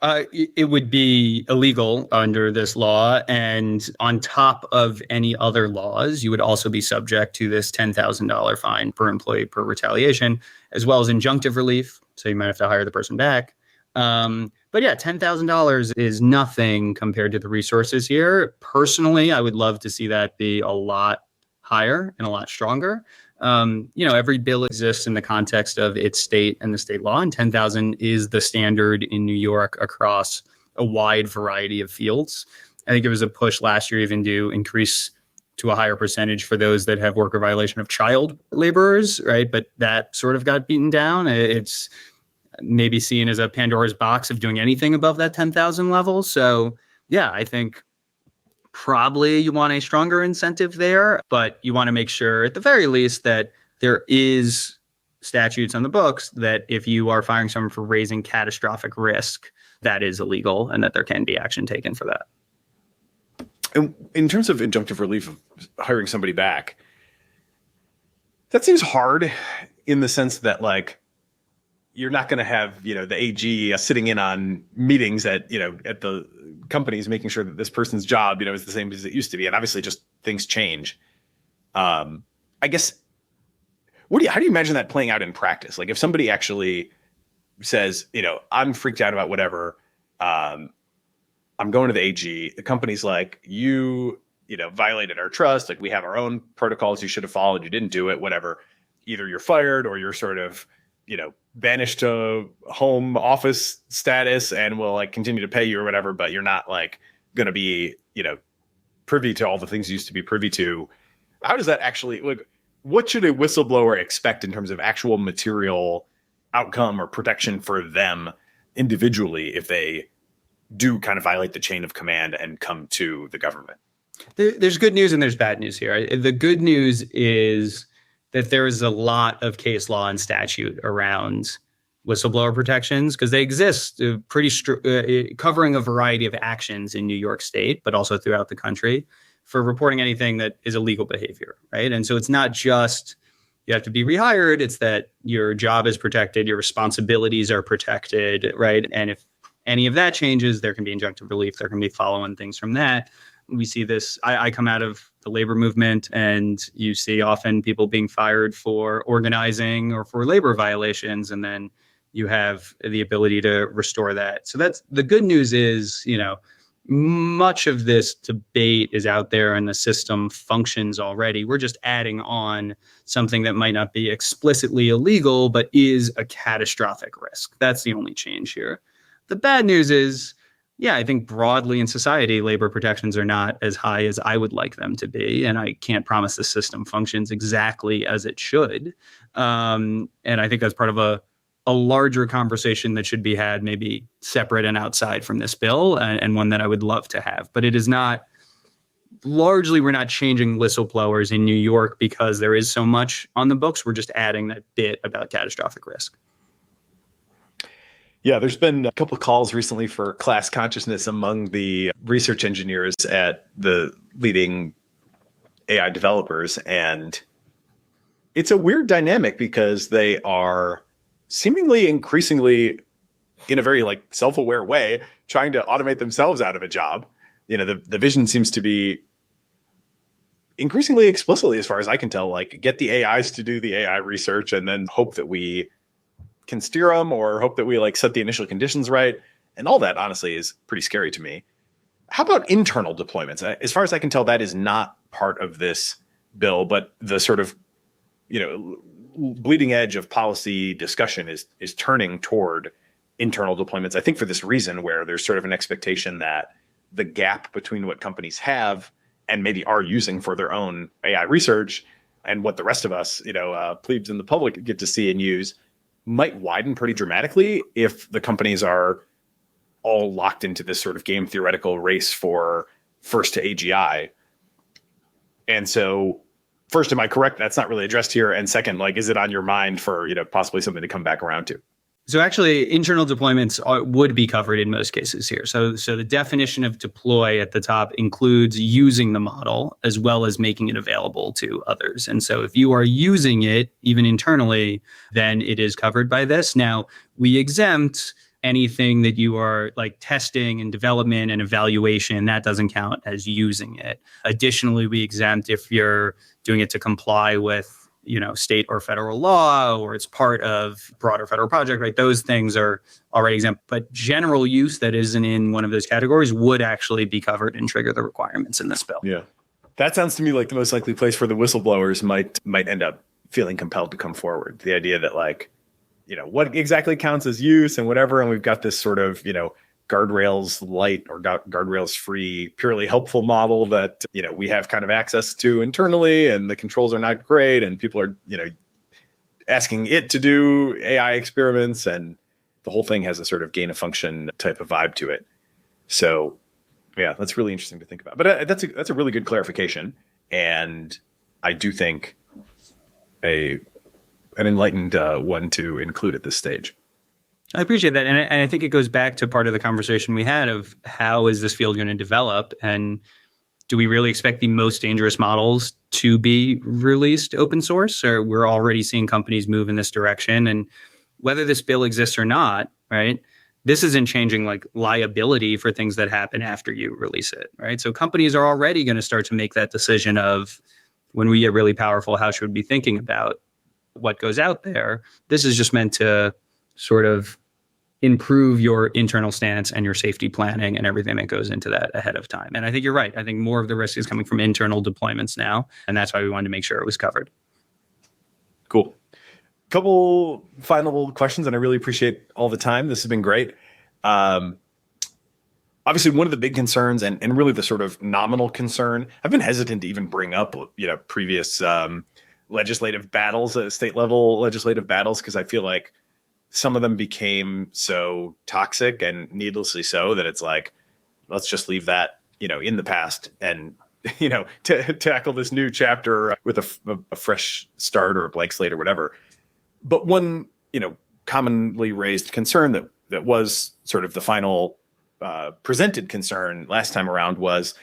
It would be illegal under this law. And on top of any other laws, you would also be subject to this $10,000 fine per employee per retaliation, as well as injunctive relief. So you might have to hire the person back. But yeah, $10,000 is nothing compared to the resources here. Personally, I would love to see that be a lot higher and a lot stronger. Every bill exists in the context of its state and the state law, and 10,000 is the standard in New York across a wide variety of fields. I think it was a push last year even to increase to a higher percentage for those that have worker violation of child laborers, right? But that sort of got beaten down. It's maybe seen as a Pandora's box of doing anything above that 10,000 level. So yeah, I think probably you want a stronger incentive there, but you want to make sure at the very least that there is statutes on the books that if you are firing someone for raising catastrophic risk, that is illegal and that there can be action taken for that. And in terms of injunctive relief of hiring somebody back, that seems hard in the sense that like you're not going to have, the AG sitting in on meetings at the companies, making sure that this person's job, is the same as it used to be. And obviously just things change. I guess, how do you imagine that playing out in practice? Like if somebody actually says, I'm freaked out about whatever, I'm going to the AG, the company's like, you violated our trust. Like we have our own protocols you should have followed. You didn't do it, whatever. Either you're fired or you're sort of, banished to home office status and will like continue to pay you or whatever, but you're not like going to be, privy to all the things you used to be privy to. How does that actually, like, what should a whistleblower expect in terms of actual material outcome or protection for them individually if they do kind of violate the chain of command and come to the government? There's good news and there's bad news here. The good news is that there is a lot of case law and statute around whistleblower protections because they exist covering a variety of actions in New York State, but also throughout the country for reporting anything that is illegal behavior, right? And so it's not just you have to be rehired, it's that your job is protected, your responsibilities are protected, right? And if any of that changes, there can be injunctive relief, there can be follow-on things from that. We see this, I come out of the labor movement and you see often people being fired for organizing or for labor violations. And then you have the ability to restore that. So that's the good news is, much of this debate is out there and the system functions already. We're just adding on something that might not be explicitly illegal, but is a catastrophic risk. That's the only change here. The bad news is, yeah, I think broadly in society, labor protections are not as high as I would like them to be. And I can't promise the system functions exactly as it should. And I think that's part of a larger conversation that should be had maybe separate and outside from this bill and one that I would love to have. But it is not, largely we're not changing whistleblowers in New York because there is so much on the books. We're just adding that bit about catastrophic risk. Yeah, there's been a couple of calls recently for class consciousness among the research engineers at the leading AI developers. And it's a weird dynamic because they are seemingly increasingly, in a very like self-aware way, trying to automate themselves out of a job. The vision seems to be increasingly explicitly, as far as I can tell, like get the AIs to do the AI research and then hope that we can steer them or hope that we like set the initial conditions right. And all that honestly is pretty scary to me. How about internal deployments? As far as I can tell, that is not part of this bill, but the sort of, bleeding edge of policy discussion is turning toward internal deployments. I think for this reason where there's sort of an expectation that the gap between what companies have and maybe are using for their own AI research and what the rest of us, plebes in the public get to see and use might widen pretty dramatically if the companies are all locked into this sort of game theoretical race for first to AGI. And so first, am I correct? That's not really addressed here. And second, like, is it on your mind for, possibly something to come back around to? So actually, internal deployments would be covered in most cases here. So the definition of deploy at the top includes using the model as well as making it available to others. And so if you are using it, even internally, then it is covered by this. Now, we exempt anything that you are like testing and development and evaluation. That doesn't count as using it. Additionally, we exempt if you're doing it to comply with state or federal law, or it's part of broader federal project, right? Those things are already exempt. But general use that isn't in one of those categories would actually be covered and trigger the requirements in this bill. Yeah. That sounds to me like the most likely place where the whistleblowers might end up feeling compelled to come forward. The idea that what exactly counts as use and whatever. And we've got this sort of, guardrails light or guardrails free, purely helpful model that, we have kind of access to internally, and the controls are not great. And people are, asking it to do AI experiments, and the whole thing has a sort of gain of function type of vibe to it. So yeah, that's really interesting to think about, but that's a really good clarification. And I do think an enlightened one to include at this stage. I appreciate that. And I think it goes back to part of the conversation we had of how is this field going to develop, and do we really expect the most dangerous models to be released open source, or we're already seeing companies move in this direction? And whether this bill exists or not, right, this isn't changing like liability for things that happen after you release it, right? So companies are already going to start to make that decision of, when we get really powerful, how should we be thinking about what goes out there? This is just meant to sort of improve your internal stance and your safety planning and everything that goes into that ahead of time. And I think you're right. I think more of the risk is coming from internal deployments now, and that's why we wanted to make sure it was covered. Cool. Couple final questions, and I really appreciate all the time. This has been great. Obviously, one of the big concerns, and really the sort of nominal concern, I've been hesitant to even bring up, previous legislative battles, state level legislative battles, because I feel like some of them became so toxic, and needlessly so, that it's like, let's just leave that, in the past, and, to tackle this new chapter with a fresh start or a blank slate or whatever. But one, commonly raised concern that was sort of the final presented concern last time around was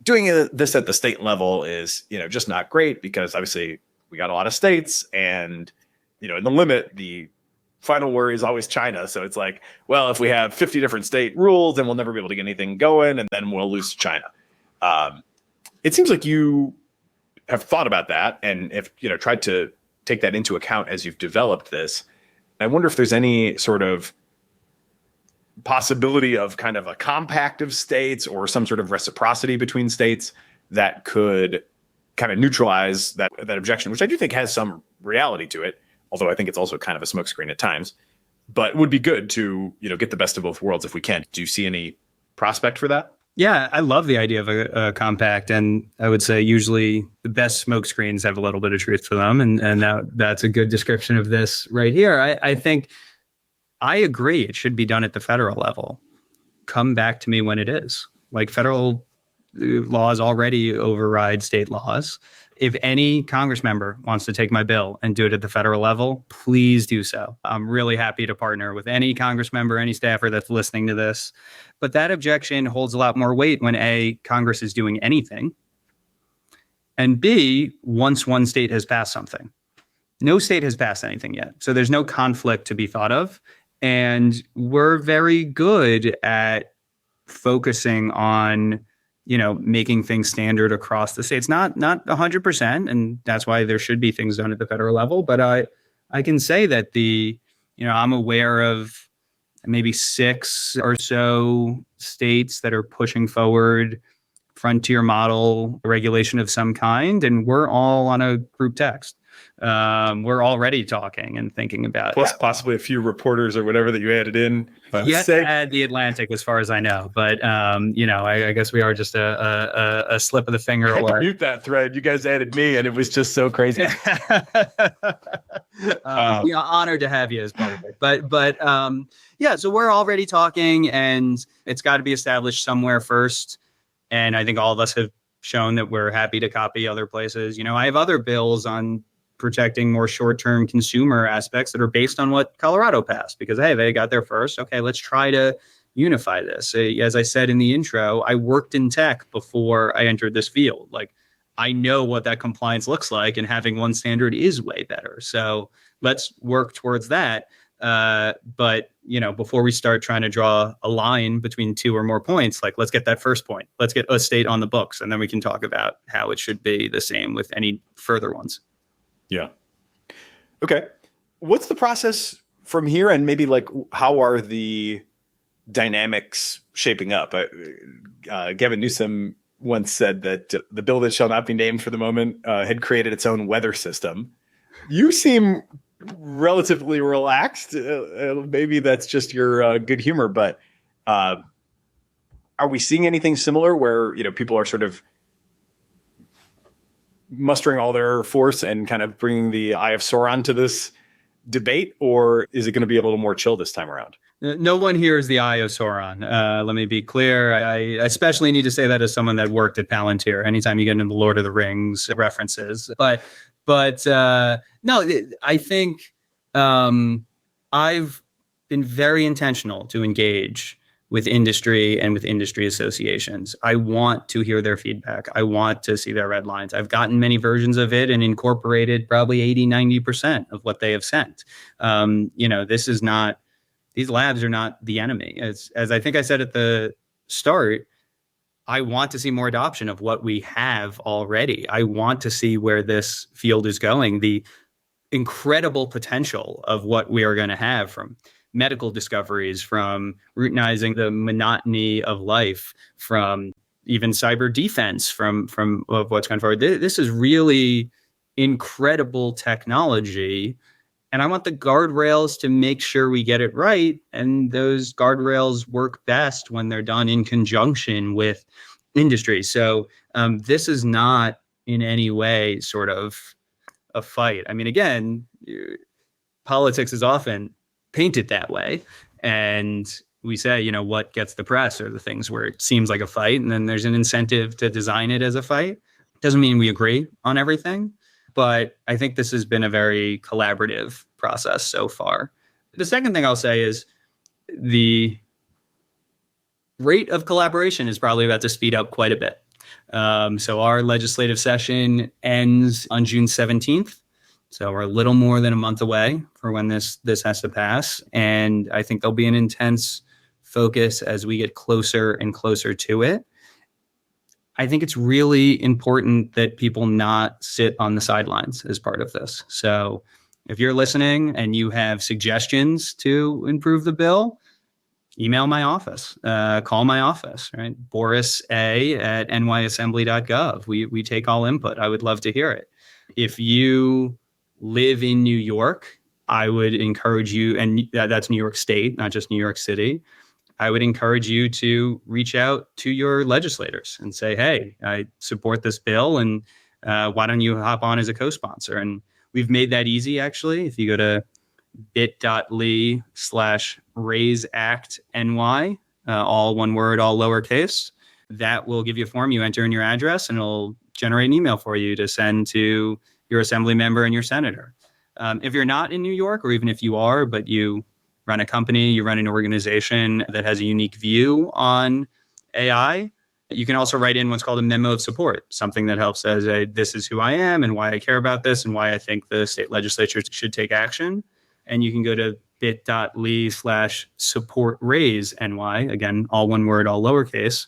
doing this at the state level is, just not great, because obviously we got a lot of states, and, in the limit, the final worry is always China. So it's like, well, if we have 50 different state rules, then we'll never be able to get anything going, and then we'll lose to China. It seems like you have thought about that, and if tried to take that into account as you've developed this. I wonder if there's any sort of possibility of kind of a compact of states or some sort of reciprocity between states that could kind of neutralize that objection, which I do think has some reality to it. Although I think it's also kind of a smokescreen at times, but would be good to, get the best of both worlds if we can. Do you see any prospect for that? Yeah, I love the idea of a compact, and I would say usually the best smokescreens have a little bit of truth to them, and that's a good description of this right here. I think I agree it should be done at the federal level. Come back to me when it is. Like, federal laws already override state laws. If any Congress member wants to take my bill and do it at the federal level, please do so. I'm really happy to partner with any Congress member, any staffer that's listening to this. But that objection holds a lot more weight when A, Congress is doing anything, and B, once one state has passed something. No state has passed anything yet. So there's no conflict to be thought of. And we're very good at focusing on making things standard across the states, not 100%. And that's why there should be things done at the federal level. But I can say that I'm aware of maybe 6 or so states that are pushing forward frontier model regulation of some kind. And we're all on a group text. We're already talking and thinking about plus possibly a few reporters or whatever that you added in. Yet to add the Atlantic, as far as I know, but I guess we are just a slip of the finger. I had to mute that thread. You guys added me, and it was just so crazy. We are honored to have you as part of it. But so we're already talking, and it's got to be established somewhere first. And I think all of us have shown that we're happy to copy other places. I have other bills on protecting more short-term consumer aspects that are based on what Colorado passed, because, hey, they got there first. Okay, let's try to unify this. As I said in the intro, I worked in tech before I entered this field. Like, I know what that compliance looks like, and having one standard is way better. So let's work towards that. But, before we start trying to draw a line between two or more points, like, let's get that first point. Let's get a state on the books, and then we can talk about how it should be the same with any further ones. Yeah. Okay. What's the process from here? And maybe like, how are the dynamics shaping up? Gavin Newsom once said that the bill that shall not be named for the moment had created its own weather system. You seem relatively relaxed. Maybe that's just your good humor, but are we seeing anything similar where, people are sort of mustering all their force and kind of bringing the Eye of Sauron to this debate, or is it going to be a little more chill this time around? No one here is the Eye of Sauron. Let me be clear. I especially need to say that as someone that worked at Palantir. Anytime you get into the Lord of the Rings references, but no, I think I've been very intentional to engage with industry and with industry associations. I want to hear their feedback. I want to see their red lines. I've gotten many versions of it and incorporated probably 80-90% of what they have sent. These labs are not the enemy. As I think I said at the start, I want to see more adoption of what we have already. I want to see where this field is going, the incredible potential of what we are going to have from medical discoveries, from routinizing the monotony of life, from even cyber defense, from of what's going forward. This is really incredible technology. And I want the guardrails to make sure we get it right. And those guardrails work best when they're done in conjunction with industry. So this is not in any way sort of a fight. I mean, again, politics is often painted that way. And we say, what gets the press are the things where it seems like a fight. And then there's an incentive to design it as a fight. Doesn't mean we agree on everything. But I think this has been a very collaborative process so far. The second thing I'll say is the rate of collaboration is probably about to speed up quite a bit. So our legislative session ends on June 17th. So we're a little more than a month away for when this has to pass. And I think there'll be an intense focus as we get closer and closer to it. I think it's really important that people not sit on the sidelines as part of this. So if you're listening and you have suggestions to improve the bill, email my office, call my office, right? Boris A at nyassembly.gov. We take all input. I would love to hear it. If you live in New York, I would encourage you, and that's New York State, not just New York City. I would encourage you to reach out to your legislators and say, hey, I support this bill, and why don't you hop on as a co-sponsor? And we've made that easy, actually. If you go to bit.ly/RaiseActNY, all one word, all lowercase, that will give you a form. You enter in your address, and it'll generate an email for you to send to your assembly member and your senator. If you're not in New York, or even if you are, but you run a company, you run an organization that has a unique view on AI, you can also write in what's called a memo of support, something that helps as this is who I am and why I care about this and why I think the state legislatures should take action. And you can go to bit.ly/supportraiseNY, again, all one word, all lowercase.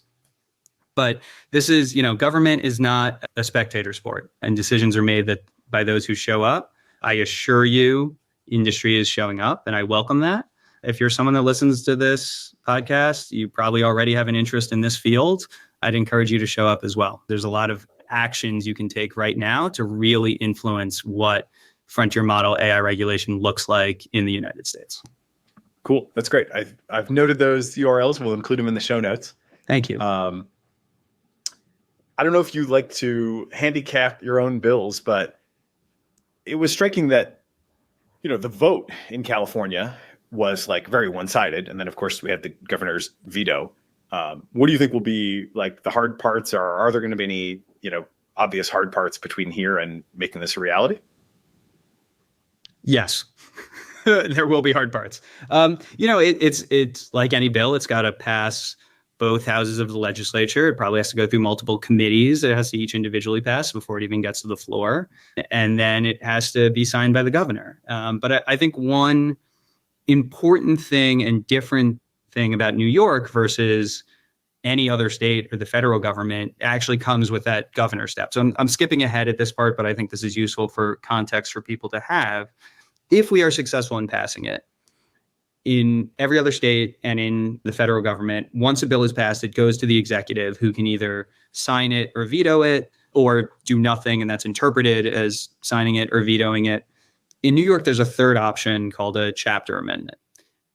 But this is, government is not a spectator sport, and decisions are made by those who show up. I assure you, industry is showing up, and I welcome that. If you're someone that listens to this podcast, you probably already have an interest in this field. I'd encourage you to show up as well. There's a lot of actions you can take right now to really influence what frontier model AI regulation looks like in the United States. Cool. That's great. I've noted those URLs. We'll include them in the show notes. Thank you. I don't know if you like to handicap your own bills, but it was striking that, the vote in California was like very one-sided. And then, of course, we had the governor's veto. What do you think will be like the hard parts, or are there going to be any, obvious hard parts between here and making this a reality? Yes. There will be hard parts. It's like any bill. It's got to pass both houses of the legislature. It probably has to go through multiple committees. It has to each individually pass before it even gets to the floor. And then it has to be signed by the governor. But I think one important thing and different thing about New York versus any other state or the federal government actually comes with that governor step. So I'm skipping ahead at this part, but I think this is useful for context for people to have. If we are successful in passing it, in every other state and in the federal government, once a bill is passed, it goes to the executive, who can either sign it or veto it or do nothing, and that's interpreted as signing it or vetoing it. In New York, there's a third option called a chapter amendment.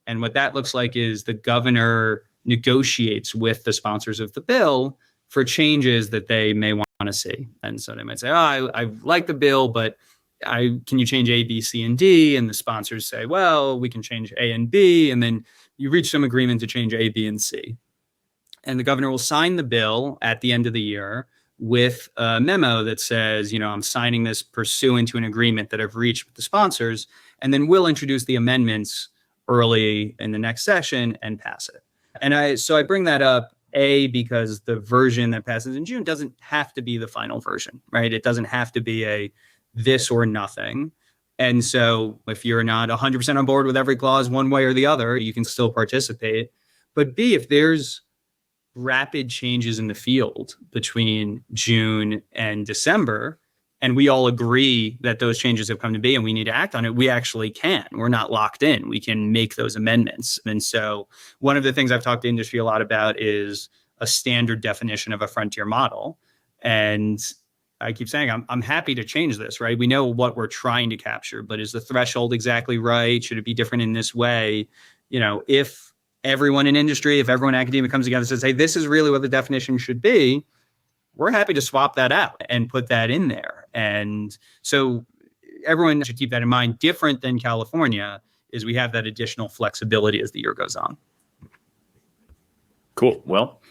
And what that looks like is the governor negotiates with the sponsors of the bill for changes that they may want to see. And so they might say, I like the bill, but can you change A, B, C, and D? And the sponsors say, well, we can change A and B. And then you reach some agreement to change A, B, and C. And the governor will sign the bill at the end of the year with a memo that says, I'm signing this pursuant to an agreement that I've reached with the sponsors, and then we'll introduce the amendments early in the next session and pass it. And I bring that up, A, because the version that passes in June doesn't have to be the final version, right? It doesn't have to be a this or nothing. And so if you're not 100% on board with every clause one way or the other, you can still participate. But B, if there's rapid changes in the field between June and December, and we all agree that those changes have come to be and we need to act on it, we actually can. We're not locked in. We can make those amendments. And so one of the things I've talked to industry a lot about is a standard definition of a frontier model. And I keep saying, I'm happy to change this, right? We know what we're trying to capture, but is the threshold exactly right? Should it be different in this way? If everyone in industry, if everyone in academia comes together and says, hey, this is really what the definition should be, we're happy to swap that out and put that in there. And so everyone should keep that in mind. Different than California is we have that additional flexibility as the year goes on. Cool. Well,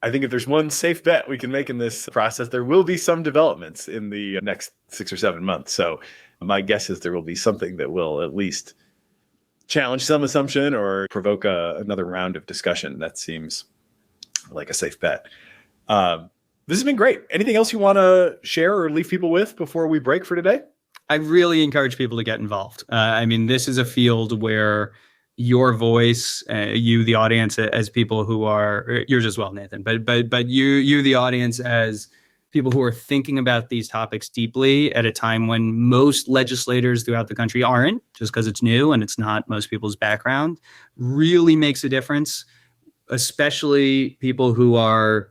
I think if there's one safe bet we can make in this process, there will be some developments in the next 6 or 7 months. So my guess is there will be something that will at least challenge some assumption or provoke another round of discussion. That seems like a safe bet. This has been great. Anything else you want to share or leave people with before we break for today? I really encourage people to get involved. This is a field where your voice, you, the audience, as people who are yours as well, Nathan, but you, the audience, as people who are thinking about these topics deeply at a time when most legislators throughout the country aren't, just because it's new and it's not most people's background, really makes a difference, especially people who are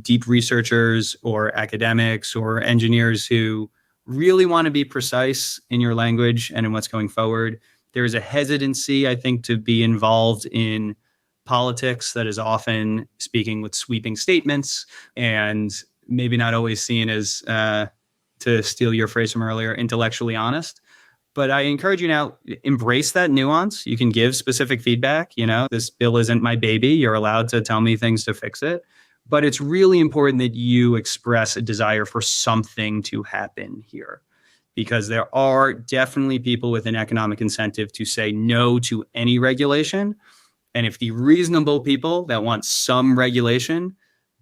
deep researchers or academics or engineers who really want to be precise in your language and in what's going forward. There is a hesitancy, I think, to be involved in politics that is often speaking with sweeping statements and maybe not always seen as, to steal your phrase from earlier, intellectually honest. But I encourage you now, embrace that nuance. You can give specific feedback. This bill isn't my baby. You're allowed to tell me things to fix it. But it's really important that you express a desire for something to happen here, because there are definitely people with an economic incentive to say no to any regulation. And if the reasonable people that want some regulation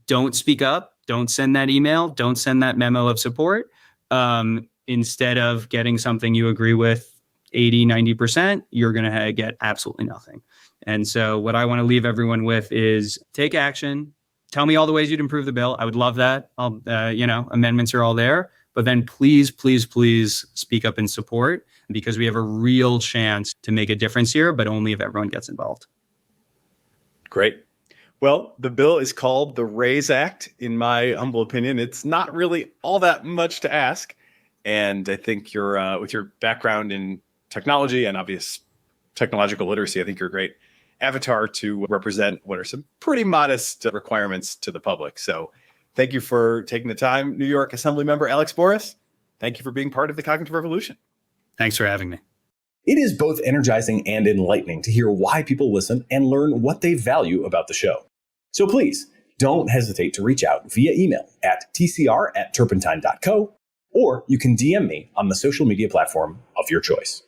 don't speak up, don't send that email, don't send that memo of support, instead of getting something you agree with 80, 90%, you're going to get absolutely nothing. And so what I want to leave everyone with is take action. Tell me all the ways you'd improve the bill. I would love that. Amendments are all there. But then please, please, please speak up in support, because we have a real chance to make a difference here, but only if everyone gets involved. Great. Well, the bill is called the RAISE Act. In my humble opinion, it's not really all that much to ask. And I think you're, with your background in technology and obvious technological literacy, I think you're a great avatar to represent what are some pretty modest requirements to the public. So thank you for taking the time, New York Assembly Member Alex Boris. Thank you for being part of the Cognitive Revolution. Thanks for having me. It is both energizing and enlightening to hear why people listen and learn what they value about the show. So please don't hesitate to reach out via email at tcr@turpentine.co Or you can DM me on the social media platform of your choice.